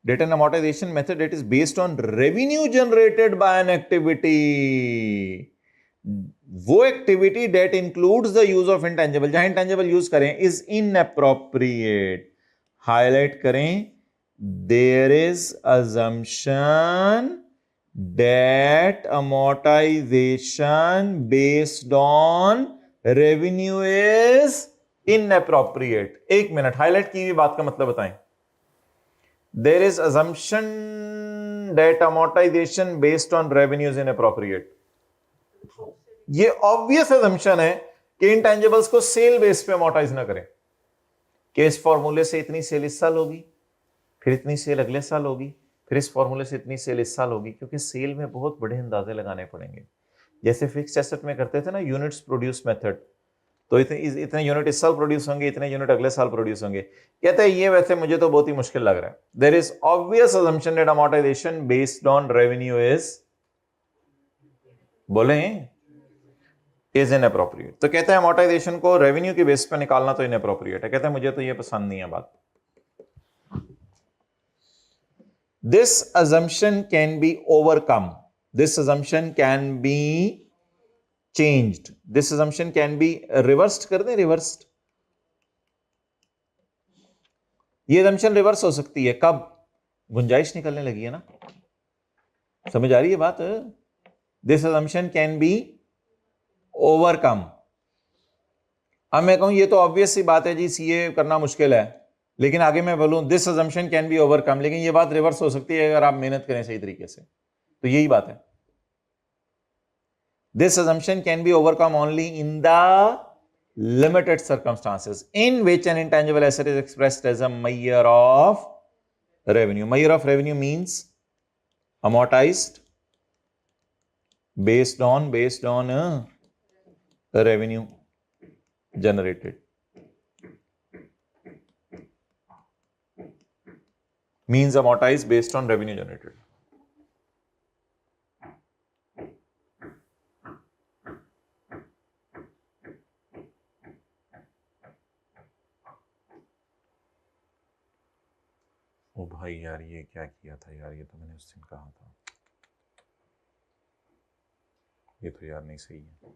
that an amortization method that is based on revenue generated by an activity, वो activity that includes the use of intangible, जहां intangible यूज करें, is inappropriate. हाईलाइट करें, there is assumption that amortization based on revenue is inappropriate. एक मिनट, हाईलाइट की हुई बात का मतलब बताएं। There is assumption that amortization based on revenue is inappropriate. ये ऑब्वियस assumption है कि इंटेंजिबल्स को सेल बेस पे amortize ना करें, कि इस फॉर्मूले से इतनी सेल इस साल होगी, फिर इतनी सेल अगले साल होगी, फिर इस फॉर्मूले से इतनी सेल इस साल होगी, क्योंकि सेल में बहुत बड़े अंदाजे लगाने पड़ेंगे। जैसे फिक्स्ड एसेट में करते थे ना, यूनिट्स प्रोड्यूस मेथड, तो इतने यूनिट इस साल प्रोड्यूस होंगे, इतने यूनिट अगले साल प्रोड्यूस होंगे। कहते हैं ये वैसे मुझे तो बहुत ही मुश्किल लग रहा है। There is obvious assumption that amortization based on revenue is, बोले, is inappropriate। तो कहते हैं amortization को रेवेन्यू के बेस पे निकालना तो inappropriate है। कहते हैं मुझे तो ये पसंद नहीं है बात। This assumption can be overcome. This assumption can be changed. This assumption can be reversed कर दें, reversed। ये assumption reverse हो सकती है कब? गुंजाइश निकलने लगी है ना, समझ आ रही है बात? This assumption can be overcome। अब मैं कहूं ये तो ऑब्वियस सी बात है जी, सीए करना मुश्किल है, लेकिन आगे मैं बोलूं this assumption can be overcome, लेकिन ये बात रिवर्स हो सकती है अगर आप मेहनत करें सही तरीके से। तो यही बात है, this assumption can be overcome only in the limited circumstances in which an intangible asset is expressed as a measure of revenue. Measure of revenue means amortized based on revenue generated. Means amortized based on revenue generated. ओ भाई यार ये क्या किया था यार, ये तो मैंने उस दिन कहा था, ये तो यार नहीं सही है।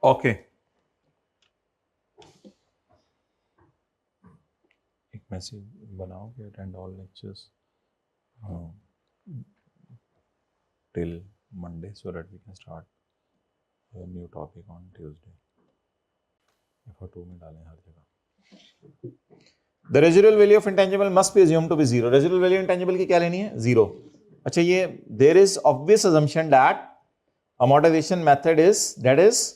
ओके एक मैसेज बनाओ कि attend all lectures till Monday so that we can start a new topic on Tuesday. F2 में डालें हर जगह. The residual value of intangible must be assumed to be zero. Residual value intangible की क्या लेनी है? Zero. अच्छा ये there is obvious assumption that amortization method is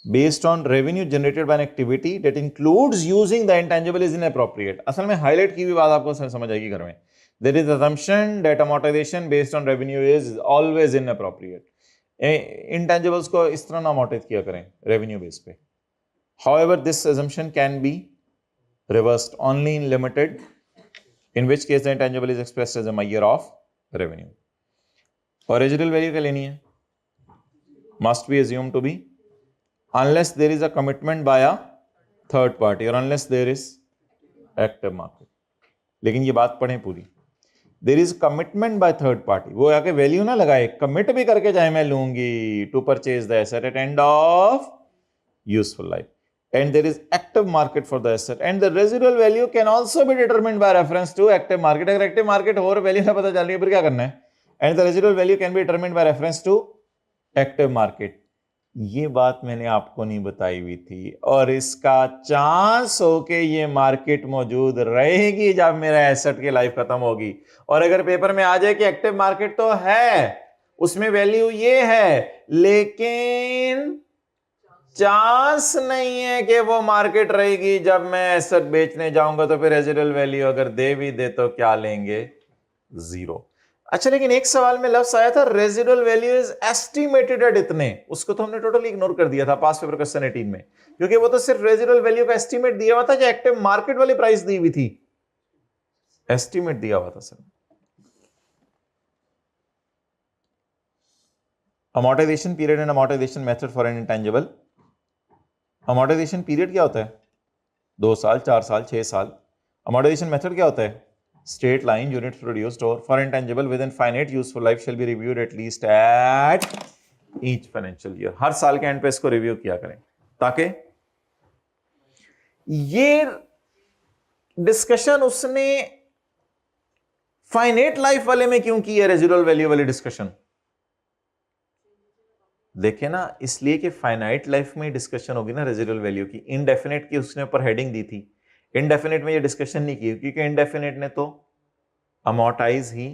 based on revenue generated by an activity that includes using the intangible is inappropriate. असल में हाईलाइट की भी बात आपको समझ आएगी घर में. There is assumption that amortization based on revenue is always inappropriate. Intangibles को इस तरह ना amortize किया करें revenue base पे. However, this assumption can be reversed only in limited, in which case the intangible is expressed as a measure of revenue. और residual value क्या लेनी है? Must be assumed to be unless there is a commitment by a third party or unless there is active market. लेकिन ये बात पढ़ें पूरी. There is commitment by third party. वो आके वैल्यू ना लगाए, कमिट भी करके जाए मैं लूंगी to purchase the asset at end of useful life. And there is active market for the asset. And the residual value can also be determined by reference to active market. अगर active market हो और वैल्यू ना पता चल रही है फिर क्या करना है? And the residual value can be determined by reference to active market. ये बात मैंने आपको नहीं बताई हुई थी और इसका चांस हो के ये मार्केट मौजूद रहेगी जब मेरा एसेट की लाइफ खत्म होगी. और अगर पेपर में आ जाए कि एक्टिव मार्केट तो है, उसमें वैल्यू ये है, लेकिन चांस नहीं है कि वो मार्केट रहेगी जब मैं एसेट बेचने जाऊंगा, तो फिर रेजिडुअल वैल्यू अगर दे भी दे तो क्या लेंगे? जीरो. अच्छा लेकिन एक सवाल में लफ्ज आया था residual value is estimated at इतने, उसको तो हमने टोटली इग्नोर कर दिया था पास पेपर क्वेश्चन 18 में, क्योंकि वो तो सिर्फ रेजिडुअल वैल्यू का एस्टिमेट दिया हुआ था जो एक्टिव मार्केट वाली प्राइस दी हुई थी, एस्टिमेट दिया हुआ था sir. Amortisation period and amortisation method for an intangible. Amortisation period क्या होता है? 2 साल, 4 साल, 6 साल. अमोर्टाइजेशन मेथड क्या होता है? Straight line units produced or for intangible within finite useful life shall be reviewed at least at each financial year. हर साल के एंड पे इसको रिव्यू किया करें, ताकि ये डिस्कशन उसने फाइनेट लाइफ वाले में क्यों की है, रेजिडुअल वैल्यू वाली डिस्कशन? देखे ना, इसलिए कि फाइनाइट लाइफ में डिस्कशन होगी ना रेजिडुअल वैल्यू की. इनडेफिनेट की उसने ऊपर हेडिंग दी थी, इनडेफिनेट में ये डिस्कशन नहीं की क्योंकि इनडेफिनेट ने तो अमोर्टाइज ही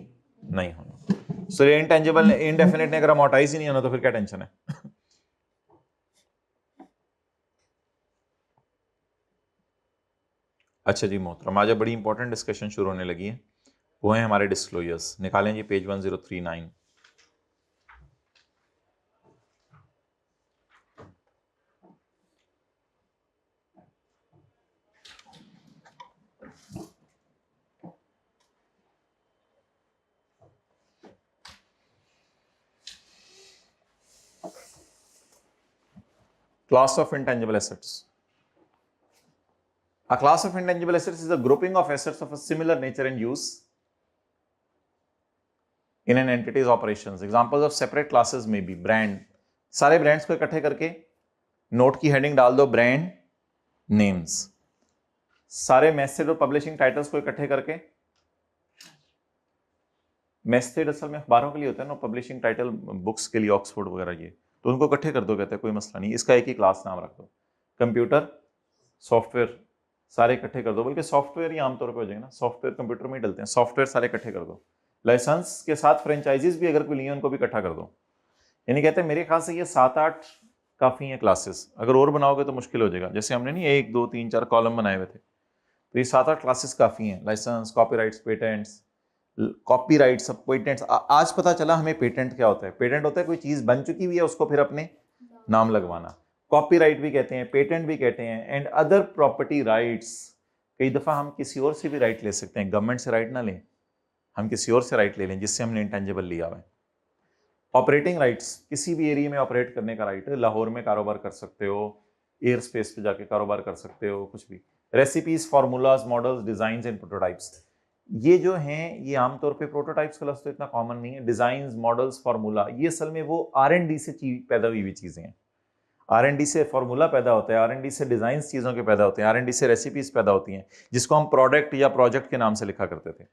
नहीं होना. सो इंटेंजिबल इनडेफिनेट ने अगर अमोर्टाइज ही नहीं होना तो फिर क्या टेंशन है? अच्छा जी मोहतरम, आज बड़ी इंपॉर्टेंट डिस्कशन शुरू होने लगी है, वो है हमारे डिस्क्लोजर्स. निकालें जी page 1039. Class of intangible assets. A class of intangible assets is a grouping of assets of a similar nature and use in an entity's operations. Examples of separate classes may be brand. सारे ब्रांड्स को इकट्ठे करके नोट की हेडिंग डाल दो ब्रांड नेम्स। सारे मैसेज और पब्लिशिंग टाइटल्स को इकट्ठे करके, मैसेज असल में अखबारों के लिए होता है ना, पब्लिशिंग टाइटल बुक्स के लिए ऑक्सफोर्ड वगैरह ये, तो उनको इकट्ठे कर दो, कहते हैं कोई मसला नहीं, इसका एक ही क्लास नाम रख दो। कंप्यूटर सॉफ्टवेयर सारे इकट्ठे कर दो, बल्कि सॉफ्टवेयर ही आमतौर पे हो जाएगा ना, सॉफ्टवेयर कंप्यूटर में ही डलते हैं, सॉफ्टवेयर सारे इकट्ठे कर दो। लाइसेंस के साथ फ्रेंचाइजीज भी अगर कोई लिए उनको भी इकट्ठा कर दो। यानी कहते हैं मेरे ख्याल से ये 7-8 काफ़ी हैं क्लासेस, अगर और बनाओगे तो मुश्किल हो जाएगा। जैसे हमने नहीं 1 2 3 4 कॉलम बनाए हुए थे, तो ये 7-8 क्लासेस काफ़ी हैं। License, copyrights, patents, copyrights, patents. आज पता चला हमें पेटेंट क्या होता है। पेटेंट होता है कोई चीज़ बन चुकी हुई है उसको फिर अपने नाम लगवाना, कॉपीराइट भी कहते हैं, पेटेंट भी कहते हैं, एंड अदर प्रॉपर्टी राइट्स। कई दफ़ा हम किसी और से भी राइट ले सकते हैं, गवर्नमेंट से राइट ना लें, हम किसी और से राइट ले लें जिससे हमने इंटेंजिबल लिया हुआ है। ऑपरेटिंग राइट्स, किसी भी एरिया में ऑपरेट करने का राइट है, लाहौर में कारोबार कर सकते हो, एयर स्पेस पे जाके कारोबार कर सकते हो, कुछ भी। Recipes, formulas, models, design and prototypes, ये जो हैं ये आमतौर पे प्रोटोटाइप्स का लफ्ज़ तो इतना कॉमन नहीं है। डिजाइन, मॉडल्स, फार्मूला, ये असल में वो R&D से पैदा हुई चीज़ें हैं। R&D से फार्मूला पैदा होता है, R&D से डिजाइन चीज़ों के पैदा होते हैं, R&D से रेसिपीज पैदा होती हैं, जिसको हम प्रोडक्ट या प्रोजेक्ट के नाम से लिखा करते थे।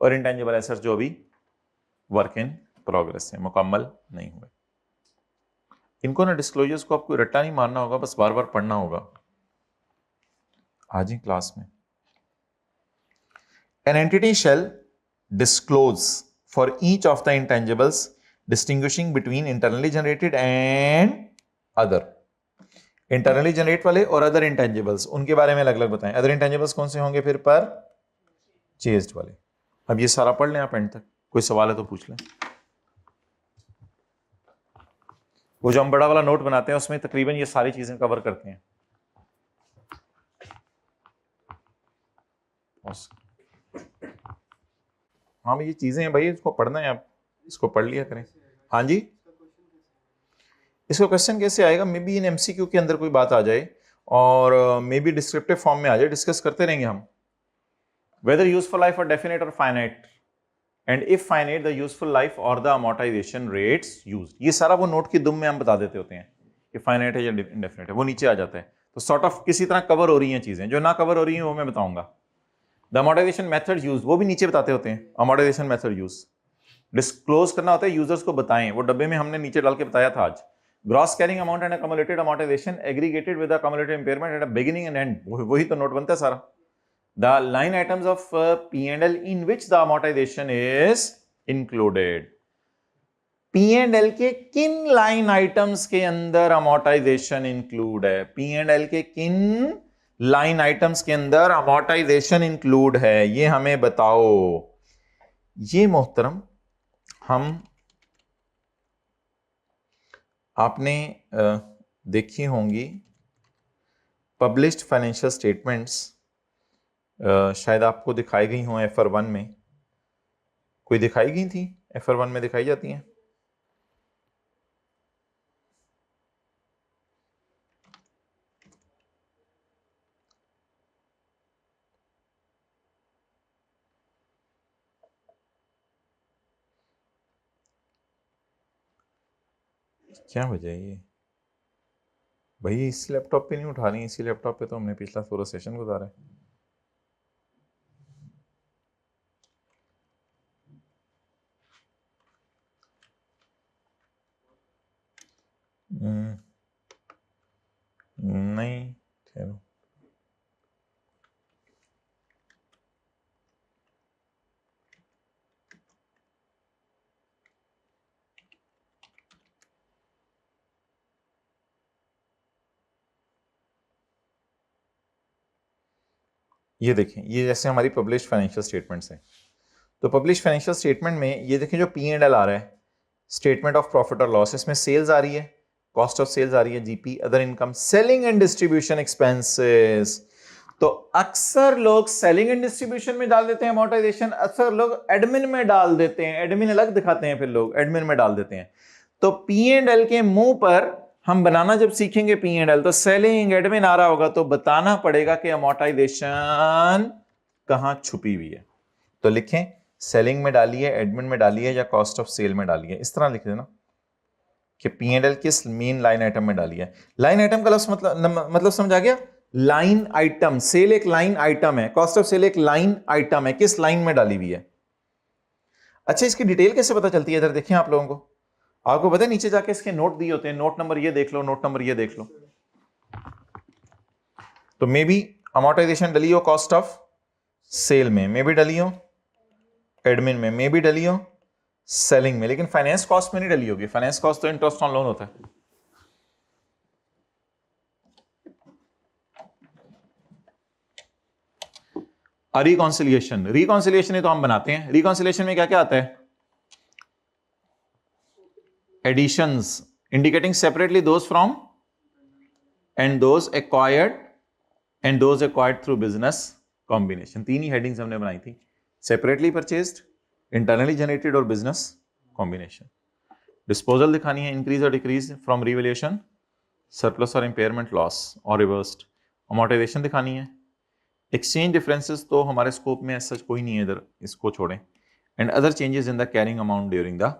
और इंटेंजिबल एसेट्स जो अभी वर्क इन प्रोग्रेस है, मुकम्मल नहीं हुए। इनको ना डिस्क्लोजर्स को आपको रट्टा नहीं मारना होगा, बस बार बार पढ़ना होगा। आज ही क्लास में An entity shall disclose for each of the intangibles, distinguishing between internally generated and other. Internally generate वाले और other intangibles, उनके बारे में अलग अलग बताएं। Other intangibles कौन से होंगे फिर? पर चेस्ड वाले। अब ये सारा पढ़ लें आप एंड तक, कोई सवाल है तो पूछ लें। वो जो हम बड़ा वाला नोट बनाते हैं उसमें तकरीबन ये सारी चीजें कवर करते हैं। हाँ ये चीजें हैं भाई, इसको पढ़ना है, आप इसको पढ़ लिया करें। हाँ जी, इसको क्वेश्चन कैसे आएगा? मे बी इन MCQ के अंदर कोई बात आ जाए और मे बी डिस्क्रिप्टिव फॉर्म में आ जाए, डिस्कस करते रहेंगे हम। वेदर यूजफुल लाइफ और डेफिनेट और finite, and if finite the useful life और द अमोर्टाइजेशन रेट्स यूज्ड। ये सारा वो नोट की दुम में हम बता देते होते हैं कि फाइनाइट है या इंडेफिनेट है, वो नीचे आ जाता है। तो सॉर्ट ऑफ किसी तरह कवर हो रही हैं चीजें, जो ना कवर हो रही हैं वो मैं बताऊंगा। द अमोर्टाइजेशन मेथड यूज, वो भी नीचे बताते होते हैं। अमोर्टाइजेशन मेथड यूज डिस्क्लोज करना होता है, यूजर्स को बताएं, वो डब्बे में हमने नीचे डाल के बताया था आज। Gross carrying amount and accumulated amortisation aggregated with accumulated impairment at beginning and and, वही तो नोट बनता है सारा। The line items of P&L in which the amortisation is included. P&L के किन लाइन आइटम्स के अंदर अमोर्टाइजेशन इंक्लूड है? P&L के किन लाइन आइटम्स के अंदर अमोर्टाइजेशन इंक्लूड है, ये हमें बताओ। ये मोहतरम हम आपने देखी होंगी पब्लिश्ड फाइनेंशियल स्टेटमेंट्स, शायद आपको दिखाई गई हों FR1 में। कोई दिखाई गई थी? FR1 में दिखाई जाती हैं। क्या वजह है ये भाई? इस लैपटॉप पे नहीं उठा रही, इसी लैपटॉप पे तो हमने पिछला पूरा सेशन गुजारा है। नहीं ठहरो, ये देखें, ये जैसे हमारी पब्लिश फाइनेंशियल स्टेटमेंट्स हैं, तो पब्लिश फाइनेंशियल स्टेटमेंट में ये देखें जो P&L आ रहा है, स्टेटमेंट ऑफ प्रॉफिट और लॉस, इसमें सेल्स आ रही है, कॉस्ट ऑफ सेल्स आ रही है, GP, other income, selling and distribution expenses. तो अक्सर लोग सेलिंग एंड डिस्ट्रीब्यूशन में डाल देते हैं अमोर्टाइजेशन, अक्सर लोग एडमिन में डाल देते हैं, एडमिन अलग दिखाते हैं, फिर लोग एडमिन में डाल देते हैं। तो P&L के मुंह पर हम बनाना जब सीखेंगे P&L, तो सेलिंग एडमिन आ रहा होगा तो बताना पड़ेगा कि अमोर्टाइजेशन कहां छुपी हुई है। तो लिखें सेलिंग में डालिए, एडमिन में डालिए, या कॉस्ट ऑफ सेल में डालिए, इस तरह लिख देना। कि P&L किस मेन लाइन आइटम में डाली है। लाइन आइटम का लफ्ज मतलब समझ आ गया? लाइन आइटम, सेल एक लाइन आइटम है, कॉस्ट ऑफ सेल एक लाइन आइटम है, किस लाइन में डाली हुई है। अच्छा, इसकी डिटेल कैसे पता चलती है? इधर देखें आप लोगों को, आपको पता है नीचे जाके इसके नोट दिए होते हैं, नोट नंबर ये देख लो, नोट नंबर ये देख लो। तो मे बी अमोर्टाइजेशन डली हो कॉस्ट ऑफ सेल में, मे बी डली हो एडमिन में, मे बी डली हो सेलिंग में, लेकिन फाइनेंस कॉस्ट में नहीं डली होगी। फाइनेंस कॉस्ट तो इंटरेस्ट ऑन लोन होता है। रिकॉन्सिलिएशन, रिकॉन्सिलिएशन ही तो हम बनाते हैं। रिकॉन्सिलिएशन में क्या क्या आता है? Additions indicating separately those from and those acquired through business combination. तीन ही हेडिंग्स हमने बनाई थी, सेपरेटली परचेज्ड, इंटरनली जनरेटेड और बिजनेस कॉम्बिनेशन। डिस्पोजल दिखानी है, इंक्रीज और डिक्रीज फ्रॉम रिवैल्यूएशन, सरप्लस और इंपेयरमेंट लॉस और रिवर्स्ड। अमोर्टाइजेशन दिखानी है। एक्सचेंज डिफरेंसेस तो हमारे स्कोप में सच कोई नहीं है इधर, इसको छोड़ें। And other changes in the carrying amount during the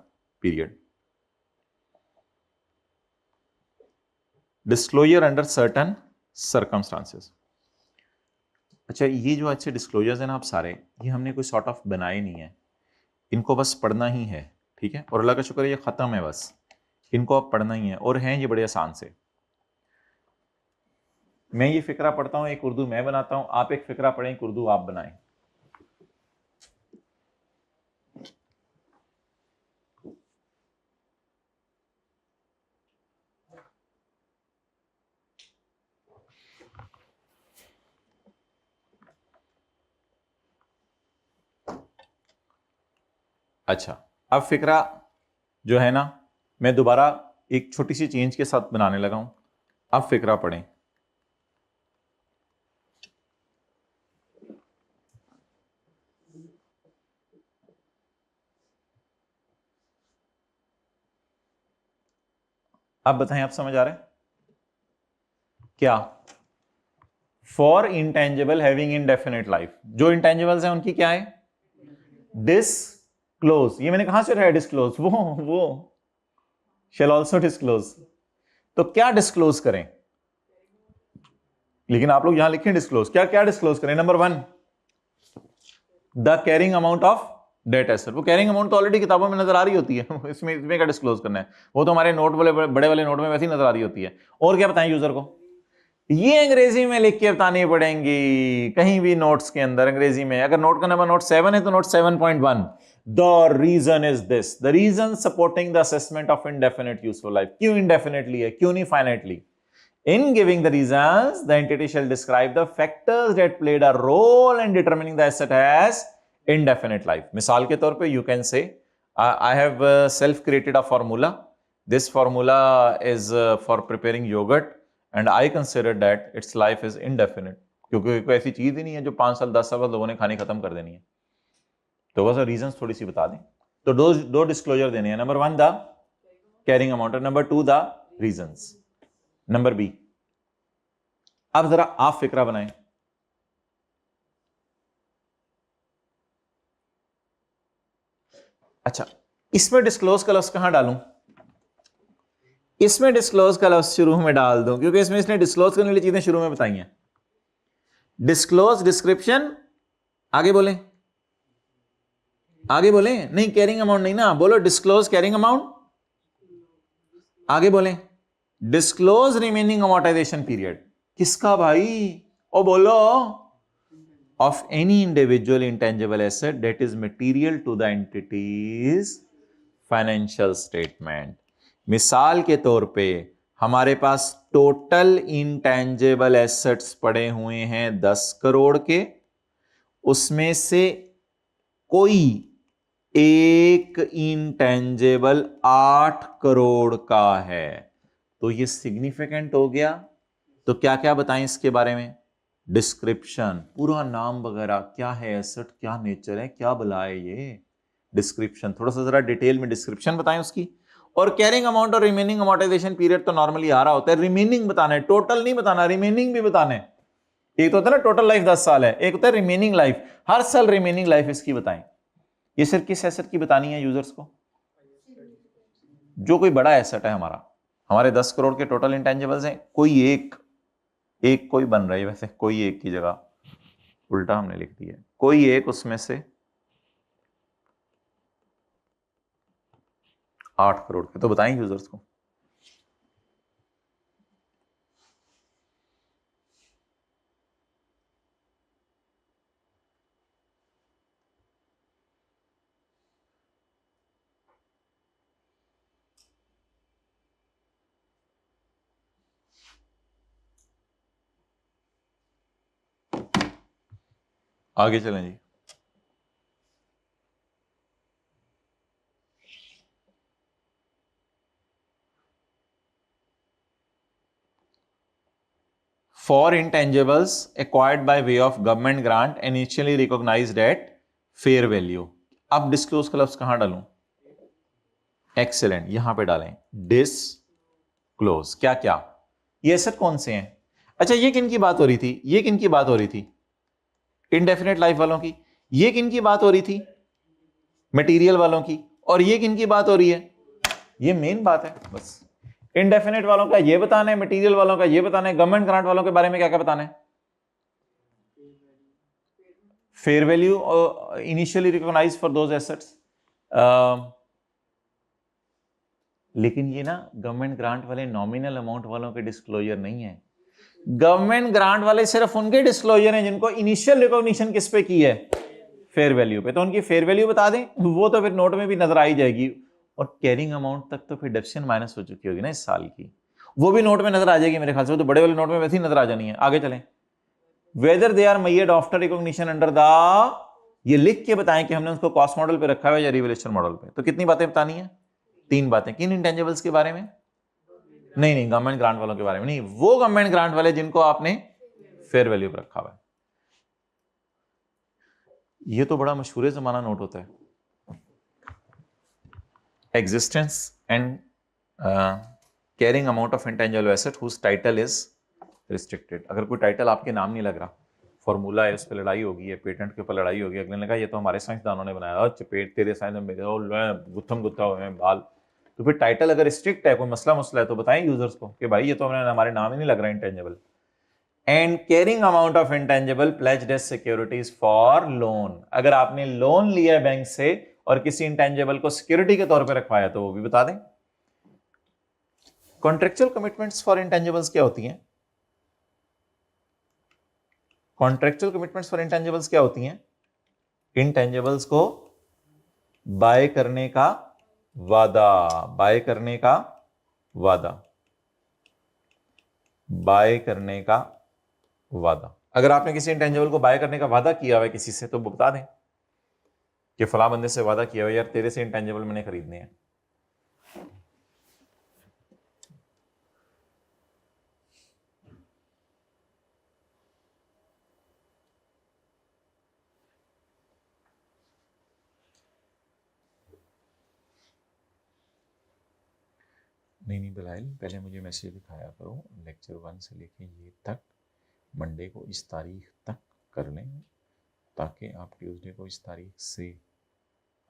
period. Disclosure under certain circumstances. अच्छा, ये जो अच्छे डिस्क्लोजर्स हैं ना आप सारे, ये हमने कोई सॉर्ट ऑफ बनाए नहीं है, इनको बस पढ़ना ही है, ठीक है। और अल्लाह का शुक्र है ये खत्म है, बस इनको आप पढ़ना ही है, और हैं ये बड़े आसान से। मैं ये फिक्रा पढ़ता हूं, एक उर्दू मैं बनाता हूं, आप एक फिक्रा पढ़ें, एक उर्दू आप बनाएं। अच्छा, अब फिक्रा जो है ना, मैं दोबारा एक छोटी सी चेंज के साथ बनाने लगा हूं। अब फिक्रा पढ़ें। अब बताएं, आप समझ आ रहा है क्या? For intangible having indefinite life, जो इंटेंजिबल्स हैं उनकी क्या है? डिस्क्लोज। ये मैंने कहां से उठाया डिस्क्लोज? वो शैल ऑल्सो डिस्क्लोज। तो क्या डिस्क्लोज करें? लेकिन आप लोग यहां लिखें डिस्क्लोज, क्या क्या डिस्क्लोज करें? Number 1, the carrying amount of that asset. वो कैरिंग अमाउंट तो ऑलरेडी किताबों में नजर आ रही होती है, इसमें क्या डिस्क्लोज करना है? वो तो हमारे नोट वाले बड़े वाले नोट में वैसे ही नजर आ रही होती है। और क्या बताएं यूजर को? ये अंग्रेजी में लिख के बतानी पड़ेंगी, कहीं भी नोट्स के अंदर अंग्रेजी में। अगर नोट का नंबर नोट 7 है तो note 7.1, the reason is this, the reason supporting the assessment of indefinite useful life. क्यों इंडेफिनिटली है, क्यों नहीं finitely? In giving the reasons, the entity shall describe the factors that played a role in determining the asset as indefinite life. मिसाल के तौर पे you can say, I have self-created a formula. This formula is for preparing yogurt, and I consider that its life is indefinite. क्योंकि कोई ऐसी चीज ही नहीं है जो 5 साल 10 साल बाद लोगों ने खानी खत्म कर देनी है। तो बस रीजंस थोड़ी सी बता दें। तो दो डिस्क्लोजर देने हैं। Number 1 the carrying amount, number 2 the reasons. Number B, अब जरा आप फिक्रा बनाएं। अच्छा, इसमें डिस्क्लोज का लफ्ज कहां डालूं? इसमें डिस्क्लोज का लफ्ज शुरू में डाल दूं, क्योंकि इसमें इसने डिस्क्लोज करने वाली चीजें शुरू में बताई हैं। डिस्क्लोज, डिस्क्रिप्शन, आगे बोलें, आगे बोलें। नहीं, कैरिंग अमाउंट नहीं ना, बोलो डिस्क्लोज कैरिंग अमाउंट, आगे बोलें। Disclose remaining amortization period. किसका भाई? ओ बोलो। Of any individual intangible asset that is material to the entity's financial statement. मिसाल के तौर पे हमारे पास टोटल इंटेंजिबल एसेट्स पड़े हुए हैं 10 करोड़ के, उसमें से कोई एक इंटेंजिबल 8 करोड़ का है, तो ये सिग्निफिकेंट हो गया। तो क्या क्या बताएं इसके बारे में? डिस्क्रिप्शन, पूरा नाम वगैरह, क्या है एसेट, क्या नेचर है, क्या भला है ये, डिस्क्रिप्शन, थोड़ा सा जरा डिटेल में डिस्क्रिप्शन बताएं उसकी। और कैरिंग अमाउंट और रिमेनिंग अमोर्टाइजेशन पीरियड तो नॉर्मली आ रहा होता है, रिमेनिंग बताना है, टोटल नहीं बताना, रिमेनिंग भी बताना है। एक तो होता है ना टोटल लाइफ 10 साल है, एक होता है रिमेनिंग लाइफ, हर साल रिमेनिंग लाइफ इसकी बताएं। ये सिर्फ किस एसेट की बतानी है यूजर्स को? जो कोई बड़ा एसेट है हमारा, हमारे 10 करोड़ के टोटल इंटेंजिबल्स हैं, कोई एक कोई बन रहा है, वैसे कोई एक की जगह उल्टा हमने लिख दिया है, कोई एक उसमें से 8 करोड़ के, तो बताएं यूजर्स को। आगे चलें जी। For intangibles acquired by way of government grant initially recognized at fair value, अब डिस्क्लोज का लफ्ज कहां डालूं? एक्सेलेंट, यहां पे डालें डिस्क्लोज। क्या क्या ये एसेट कौन से हैं? अच्छा, ये किन की बात हो रही थी? ये किन की बात हो रही थी? इंडेफिनेट लाइफ वालों की। ये किन की बात हो रही थी? मटेरियल वालों की। और ये किन की बात हो रही है? ये मेन बात है बस। इंडेफिनेट वालों का ये बताना है, मटेरियल वालों का ये बताना है, गवर्नमेंट ग्रांट वालों के बारे में क्या क्या बताना है? Fair value initially recognise for those assets. लेकिन ये ना गवर्नमेंट ग्रांट वाले नॉमिनल अमाउंट वालों के डिस्क्लोजर नहीं है। गवर्नमेंट ग्रांट वाले सिर्फ उनके डिस्क्लोजर हैं जिनको इनिशियल रिकॉग्निशन किस पे की है? फेयर वैल्यू पे। तो उनकी फेयर वैल्यू बता दें, वो तो फिर नोट में भी नजर आई जाएगी। और कैरिंग अमाउंट तक तो फिर डिडक्शन माइनस हो चुकी होगी ना इस साल की, वो भी नोट में नजर आ जाएगी मेरे ख्याल से। वो तो बड़े वाले नोट में वैसे ही नजर आ जानी है। आगे चलें। Whether they are made after recognition under the, ये लिख के बताएं कि हमने उसको कॉस्ट मॉडल पे रखा है या रिवैल्यूएशन मॉडल पे। तो कितनी बातें बतानी है? 3 बातें। किन इंटेंजिबल्स के बारे में? नहीं, गवर्नमेंट ग्रांट वालों के बारे में नहीं, वो गवर्नमेंट ग्रांट वाले जिनको आपने फेयर वैल्यू पर रखा हुआ है। ये तो बड़ा मशहूर जमाना नोट होता है। Existence and carrying amount of intangible asset whose title is restricted. अगर कोई टाइटल आपके नाम नहीं लग रहा, फॉर्मूला है, उस पर लड़ाई होगी है, पेटेंट के ऊपर लड़ाई होगी, अगले ने कहा ये तो हमारे साइंसदानों ने बनाया, चपेट तेरे साइंस में मेरे गुत्थम गुत्था हुए हैं बाल, तो फिर टाइटल अगर स्ट्रिक्ट है, कोई मसला है, तो बताएं यूजर्स को कि भाई ये तो हमारे नाम ही नहीं लग रहा intangible. And carrying amount of intangible pledged as securities for loan. अगर आपने लोन लिया है बैंक से और किसी इंटेंजिबल को सिक्योरिटी के तौर पर रखवाया तो वो भी बता दें। कॉन्ट्रेक्चुअल कमिटमेंट्स फॉर इंटेंजिबल्स क्या होती हैं? कॉन्ट्रेक्चुअल कमिटमेंट्स फॉर इंटेंजिबल्स क्या होती हैं? इंटेंजिबल्स को बाय करने का वादा, बाय करने का वादा, बाय करने का वादा। अगर आपने किसी इंटेंजिबल को बाय करने का वादा किया हुआ है किसी से, तो बता दें कि फलां बंदे से वादा किया हुआ यार तेरे से इंटेंजिबल मैंने खरीदने हैं। नहीं बिलाल, पहले मुझे मैसेज दिखाया करो, लेक्चर 1 से लेके ये तक मंडे को इस तारीख तक कर लें, ताकि आप ट्यूसडे को इस तारीख से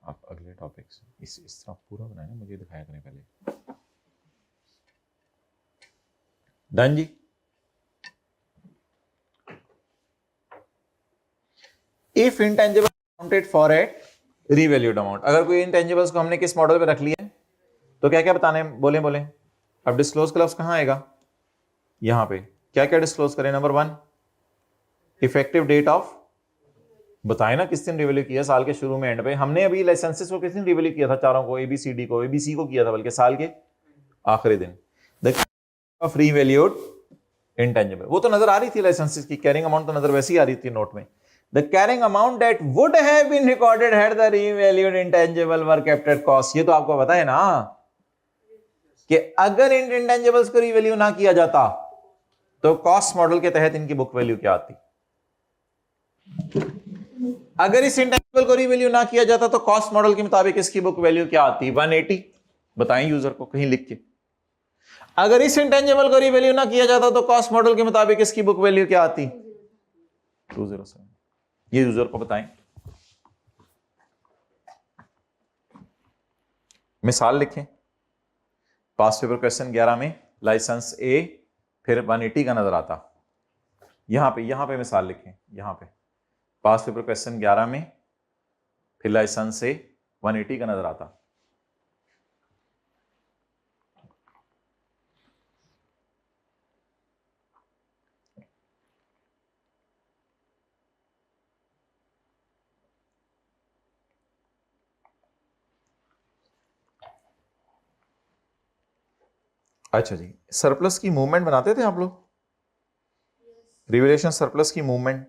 आप अगले टॉपिक से इस तरह पूरा बनाना, मुझे दिखाया करें पहले। डन जी। If intangible accounted for at revalued amount, अगर कोई इंटेंजिबल्स को हमने किस मॉडल पे रख लिया है तो क्या क्या बताने? बोले अब डिस्क्लोज का लफ्ज कहां आएगा? यहां पे। क्या क्या डिस्क्लोज करें? नंबर 1 इफेक्टिव डेट ऑफ, बताए ना किस दिन रिवैल्यू किया, साल के शुरू में एंड पे। हमने अभी लाइसेंसेस को किस दिन रिवैल्यू किया था? चारों को, एबीसीडी को, एबीसी को किया था बल्कि साल के आखिरी दिन। द ऑफ रीवैल्यूड इंटेंजिबल, वो तो नजर आ रही थी लाइसेंसेस की, कैरिंग अमाउंट तो नजर वैसी आ रही थी नोट में। The carrying amount that would have been recorded had the revalued intangible were kept at cost। ये तो आपको पता है ना कि अगर इन इंटेंजिबल्स को रिवैल्यू ना किया जाता तो कॉस्ट मॉडल के तहत इनकी बुक वैल्यू क्या आती? अगर इस इंटेंजिबल को रिवैल्यू ना किया जाता तो कॉस्ट मॉडल के मुताबिक इसकी बुक वैल्यू क्या आती? 180। बताएं यूजर को कहीं लिख के। अगर इस इंटेंजिबल को रिवैल्यू ना किया जाता तो कॉस्ट मॉडल के मुताबिक इसकी बुक वैल्यू क्या आती? 207। ये यूजर को बताएं। मिसाल लिखें। पास पेपर क्वेश्चन 11 में लाइसेंस ए फिर 180 का नजर आता, यहां पे मिसाल लिखें, यहां पे पास पेपर क्वेश्चन 11 में फिर लाइसेंस ए 180 का नजर आता। अच्छा जी, सरप्लस की मूवमेंट बनाते थे आप लोग? रिवैल्यूएशन सरप्लस की मूवमेंट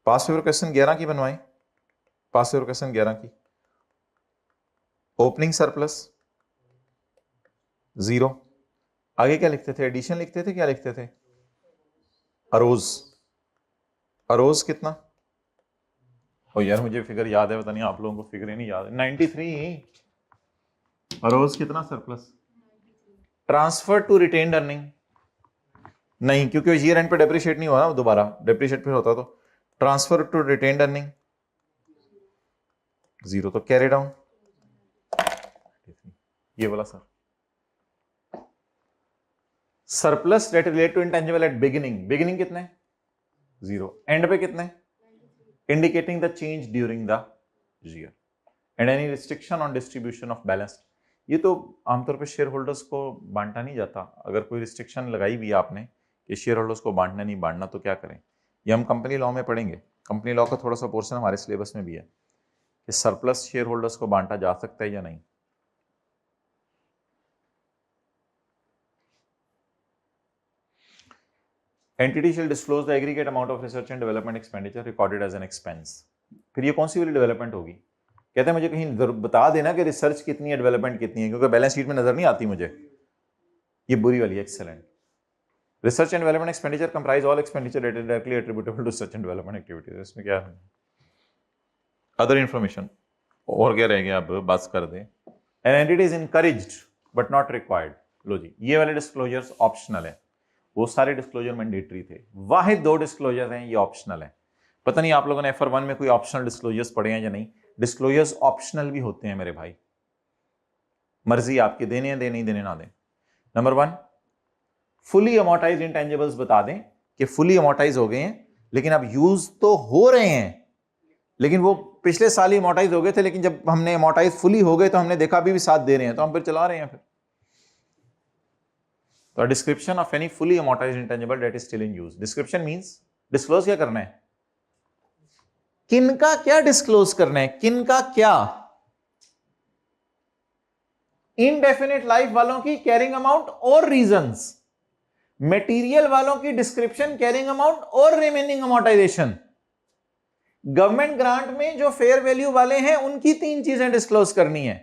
पास पेपर क्वेश्चन 11 की बनवाएं, पास पेपर क्वेश्चन 11 की। ओपनिंग सरप्लस 0, आगे क्या लिखते थे? एडिशन लिखते थे, क्या लिखते थे? अरोज, अरोज कितना? ओ यार मुझे फिगर याद है, पता नहीं आप लोगों को फिगर ही नहीं याद है। 93। अरोज कितना surplus? Transfer to retained earning नहीं, क्योंकि ईयर एंड पे डेप्रिशिएट नहीं हुआ ना, दोबारा डेप्रिशिएट फिर होता तो ट्रांसफर टू रिटेन्ड अर्निंग 0, तो कैरी डाउन ये वाला sir. Surplus that relate to intangible at beginning, beginning कितने? 0, एंड पे कितने? Indicating the change during the year and any restriction on distribution of balance. ये तो आमतौर पे शेयर होल्डर्स को बांटा नहीं जाता। अगर कोई रिस्ट्रिक्शन लगाई भी आपने कि शेयर होल्डर्स को बांटना नहीं बांटना, तो क्या करें? ये हम कंपनी लॉ में पढ़ेंगे। कंपनी लॉ का थोड़ा सा पोर्शन हमारे सिलेबस में भी है कि सरप्लस शेयर होल्डर्स को बांटा जा सकता है या नहीं। Entity shall disclose the aggregate amount of research and development expenditure recorded as an expense. फिर ये कौन सी वाली डेवलपमेंट होगी? कहते हैं मुझे कहीं बता देना कि रिसर्च कितनी है, डेवलपमेंट कितनी है, क्योंकि बैलेंस शीट में नजर नहीं आती मुझे। ये बुरी वाली, excellent. Research and development expenditure comprise all expenditure directly attributable to research and development activities. इसमें क्या है? अदर इंफॉर्मेशन और क्या रह गया? अब बस कर दे। An entity is encouraged but not required. लो जी, ये वाले डिस्क्लोजर्स ऑप्शनल है, वो सारे डिस्क्लोजर मैंडेटरी थे। वाहिद 2 डिस्क्लोजर हैं ये ऑप्शनल है। पता नहीं आप लोगों ने FR1 में कोई ऑप्शनल डिस्क्लोजर्स पढ़े हैं या नहीं। डिस्क्लोजर्स ऑप्शनल भी होते हैं मेरे भाई, मर्जी आपके देने हैं, दे नहीं देने ना दें। नंबर 1, फुली अमोर्टाइज्ड इंटेंजिबल्स बता दें कि फुली अमोर्टाइज हो गए हैं, लेकिन अब यूज तो हो रहे हैं, लेकिन वो पिछले साल ही अमोर्टाइज हो गए थे, लेकिन जब हमने अमोर्टाइज फुली हो गए तो हमने देखा अभी भी साथ दे रहे हैं, तो हम फिर चला रहे हैं फिर। तो description of any fully amortised intangible that is still in use. Description means disclose क्या करना है, किनका क्या डिस्क्लोज करना है, किनका क्या। इनडेफिनेट लाइफ वालों की कैरिंग अमाउंट और रीजंस, मटेरियल वालों की डिस्क्रिप्शन, कैरिंग अमाउंट और रिमेनिंग अमोर्टाइजेशन। गवर्नमेंट ग्रांट में जो फेयर वैल्यू वाले हैं उनकी 3 चीजें डिस्क्लोज करनी है।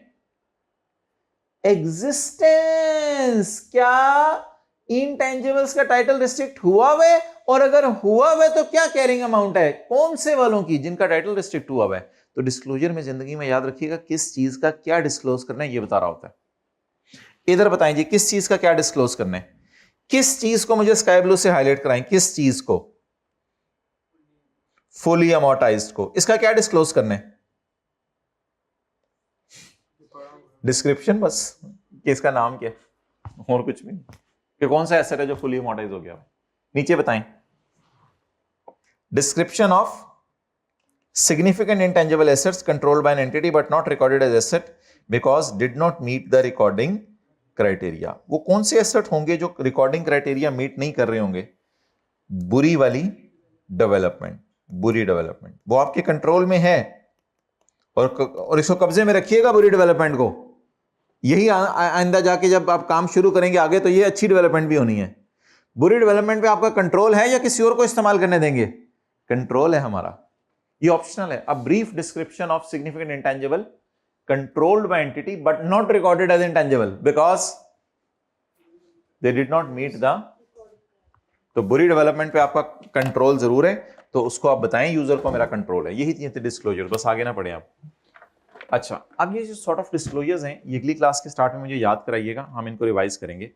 एग्जिस्टेंस, क्या इंटेंजिबल्स का टाइटल रिस्ट्रिक्ट हुआ हुआ, और अगर हुआ हुआ तो क्या कैरिंग अमाउंट है, कौन से वालों की जिनका टाइटल रिस्ट्रिक्ट हुआ हुआ है। तो डिस्क्लोजर में जिंदगी में याद रखिएगा किस चीज का क्या डिस्क्लोज करना है, ये बता रहा होता है। इधर बताएं जी, किस चीज का क्या डिस्क्लोज करना है, किस चीज को मुझे स्काई ब्लू से हाईलाइट कराएं, किस चीज को? फुली अमोर्टाइज्ड को। इसका क्या डिस्क्लोज करना है? डिस्क्रिप्शन बस, कि इसका नाम क्या है, और कुछ भी नहीं, कि कौन सा एसेट है जो फुली अमोर्टाइज हो गया। नीचे बताएं, description of significant intangible assets controlled by an entity but not recorded as asset because did not meet the recording criteria. वो कौन से एसेट होंगे जो रिकॉर्डिंग क्राइटेरिया मीट नहीं कर रहे होंगे? बुरी वाली डेवलपमेंट, बुरी डेवलपमेंट, वो आपके कंट्रोल में है, और इसको कब्जे में रखिएगा बुरी डेवलपमेंट को। यही आइंदा जाके जब आप काम शुरू करेंगे आगे, तो ये अच्छी डेवलपमेंट भी होनी है। बुरी डेवलपमेंट पे आपका कंट्रोल है या किसी और को इस्तेमाल करने देंगे? कंट्रोल है हमारा, ये ऑप्शनल है। A brief description of significant intangible controlled by entity but not recorded as intangible because they did not meet the. तो बुरी डेवलपमेंट पे आपका कंट्रोल जरूर है, तो उसको आप बताएं यूजर को मेरा कंट्रोल है। यही थी डिस्क्लोजर, बस आगे ना पढ़े आप। अच्छा, अब ये जो सॉर्ट ऑफ डिस्क्लोजर्स हैं, ये अगली क्लास के स्टार्ट में मुझे याद कराइएगा, हम इनको रिवाइज करेंगे।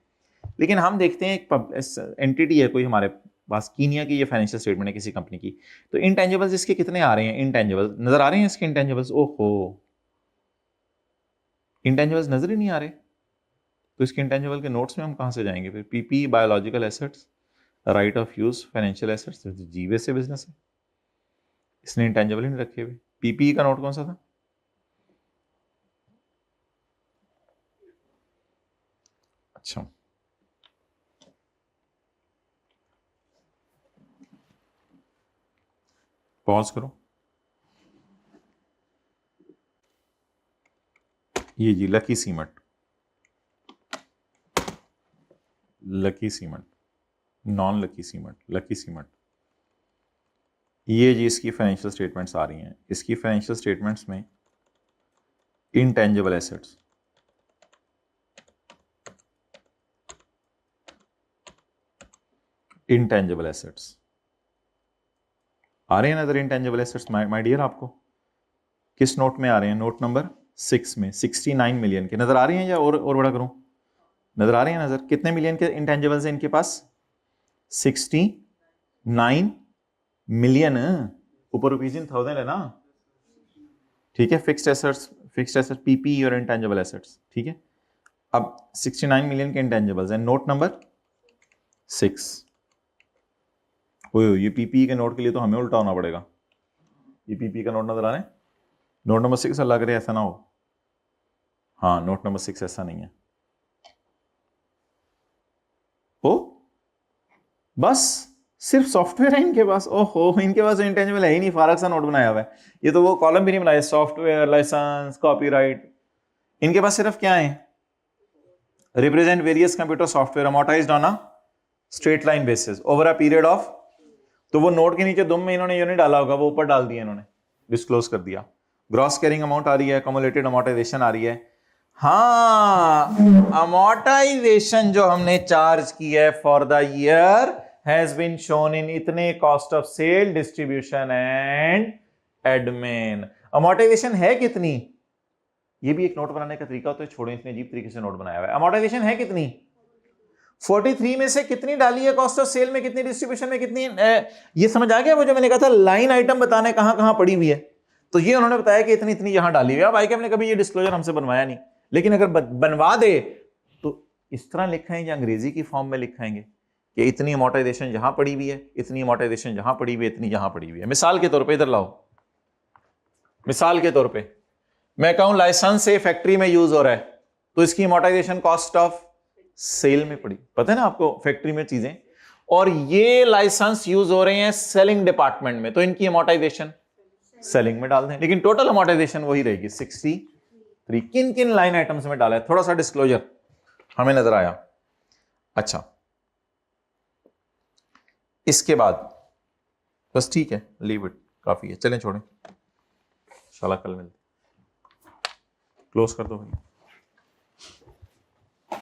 लेकिन हम देखते हैं एक एंटिटी है कोई हमारे पास, कीनिया की ये फाइनेंशियल स्टेटमेंट है किसी कंपनी की, तो इंटेंजिबल्स इसके कितने आ रहे हैं? इंटेंजिबल्स नजर आ रहे हैं इसके? इंटेंजिबल्स, ओहो, इंटेंजिबल्स नजर ही नहीं आ रहे। तो इसके इंटेंजिबल के नोट्स में हम कहाँ से जाएंगे फिर? PP biological assets, right of use, financial assets, जीवे से बिजनेस है, इसने इंटेंजिबल ही नहीं रखे हुए। पीपी का नोट कौन सा था? अच्छा, पॉज करो। ये जी Lucky Cement, Lucky Cement, non Lucky Cement, Lucky Cement, ये जी इसकी फाइनेंशियल स्टेटमेंट्स आ रही हैं। इसकी फाइनेंशियल स्टेटमेंट्स में इंटेंजिबल एसेट्स, इंटेंजिबल एसेट्स आ रहे हैं नजर। इंटेंजिबल एसेट्स माय डियर आपको किस नोट में आ रहे हैं? नोट नंबर 6 में 69 मिलियन के नजर आ रहे हैं, या और बड़ा करूं? नजर आ रहे हैं नजर। कितने मिलियन के इंटेंजिबल्स हैं इनके पास? 69 मिलियन, ऊपर रुपीज इन थाउजेंड है ना, ठीक है। फिक्स्ड एसेट्स पीपी और इंटेंजिबल एसेट्स, ठीक है। अब 69 मिलियन के इंटेंजिबल्स हैं। नोट नंबर 6, ये पीपी के नोट के लिए तो हमें उल्टा होना पड़ेगा। ये पीपी का नोट नजर आ रहे हैं? नोट नंबर 6 लग रहा है, ऐसा ना हो। हाँ, नोट नंबर 6 ऐसा नहीं है। ओ बस सिर्फ सॉफ्टवेयर है इनके पास। ओहो, इनके पास इंटेंजिबल है ही नहीं, फारक सा नोट बनाया हुआ है। ये तो वो कॉलम भी नहीं बनाया, सॉफ्टवेयर, लाइसेंस, कॉपीराइट। इनके पास सिर्फ क्या है? Represent various computer software amortised on a straight line basis over a period of. तो वो नोट के नीचे दुम में इन्होंने ये नहीं डाला होगा, वो ऊपर डाल दिया इन्होंने, डिस्क्लोज कर दिया। ग्रॉस कैरिंग अमाउंट आ रही है, कम्युलेटेड अमोर्टाइजेशन आ रही है। हाँ, अमोर्टाइजेशन जो हमने चार्ज की है for the year has been shown in इतने cost of sale, distribution and admin. Amortisation है कितनी? ये भी एक नोट बनाने का तरीका होता है, छोड़ो, इसने अजीब तरीके से नोट बनाया हुआ है। अमोर्टाइजेशन है कितनी? 43 में से कितनी डाली है कॉस्ट ऑफ सेल में, कितनी डिस्ट्रीब्यूशन में, कितनी ये समझ आ गया वो जो मैंने कहा था लाइन आइटम बताना है कहां कहां पड़ी हुई है। तो ये उन्होंने बताया कि इतनी इतनी यहां डाली हुई है। अब आईके हमने कभी ये डिस्क्लोजर हमसे बनवाया नहीं, लेकिन अगर बनवा दे तो इस तरह लिखाएंगे या अंग्रेजी की फॉर्म में लिखाएंगे कि इतनी अमोर्टाइजेशन यहां पड़ी हुई है, इतनी अमोर्टाइजेशन यहां पड़ी हुई है, इतनी यहां पड़ी हुई है। मिसाल के तौर पर इधर लाओ, मिसाल के तौर पर मैं कहूं लाइसेंस से फैक्ट्री में यूज हो रहा है, तो इसकी अमोर्टाइजेशन कॉस्ट ऑफ सेल में पड़ी, पता है ना आपको, फैक्ट्री में चीजें। और ये लाइसेंस यूज हो रहे हैं सेलिंग डिपार्टमेंट में, तो इनकी अमोर्टाइजेशन सेलिंग में डाल दें, लेकिन टोटल अमोर्टाइजेशन वही रहेगी 63। किन किन लाइन आइटम्स में डाला है, थोड़ा सा डिस्क्लोजर हमें नजर आया। अच्छा, इसके बाद बस ठीक है, लीव इट, काफी है, चलें छोड़ें, इंशाल्लाह कल मिलते। क्लोज कर दो भाई।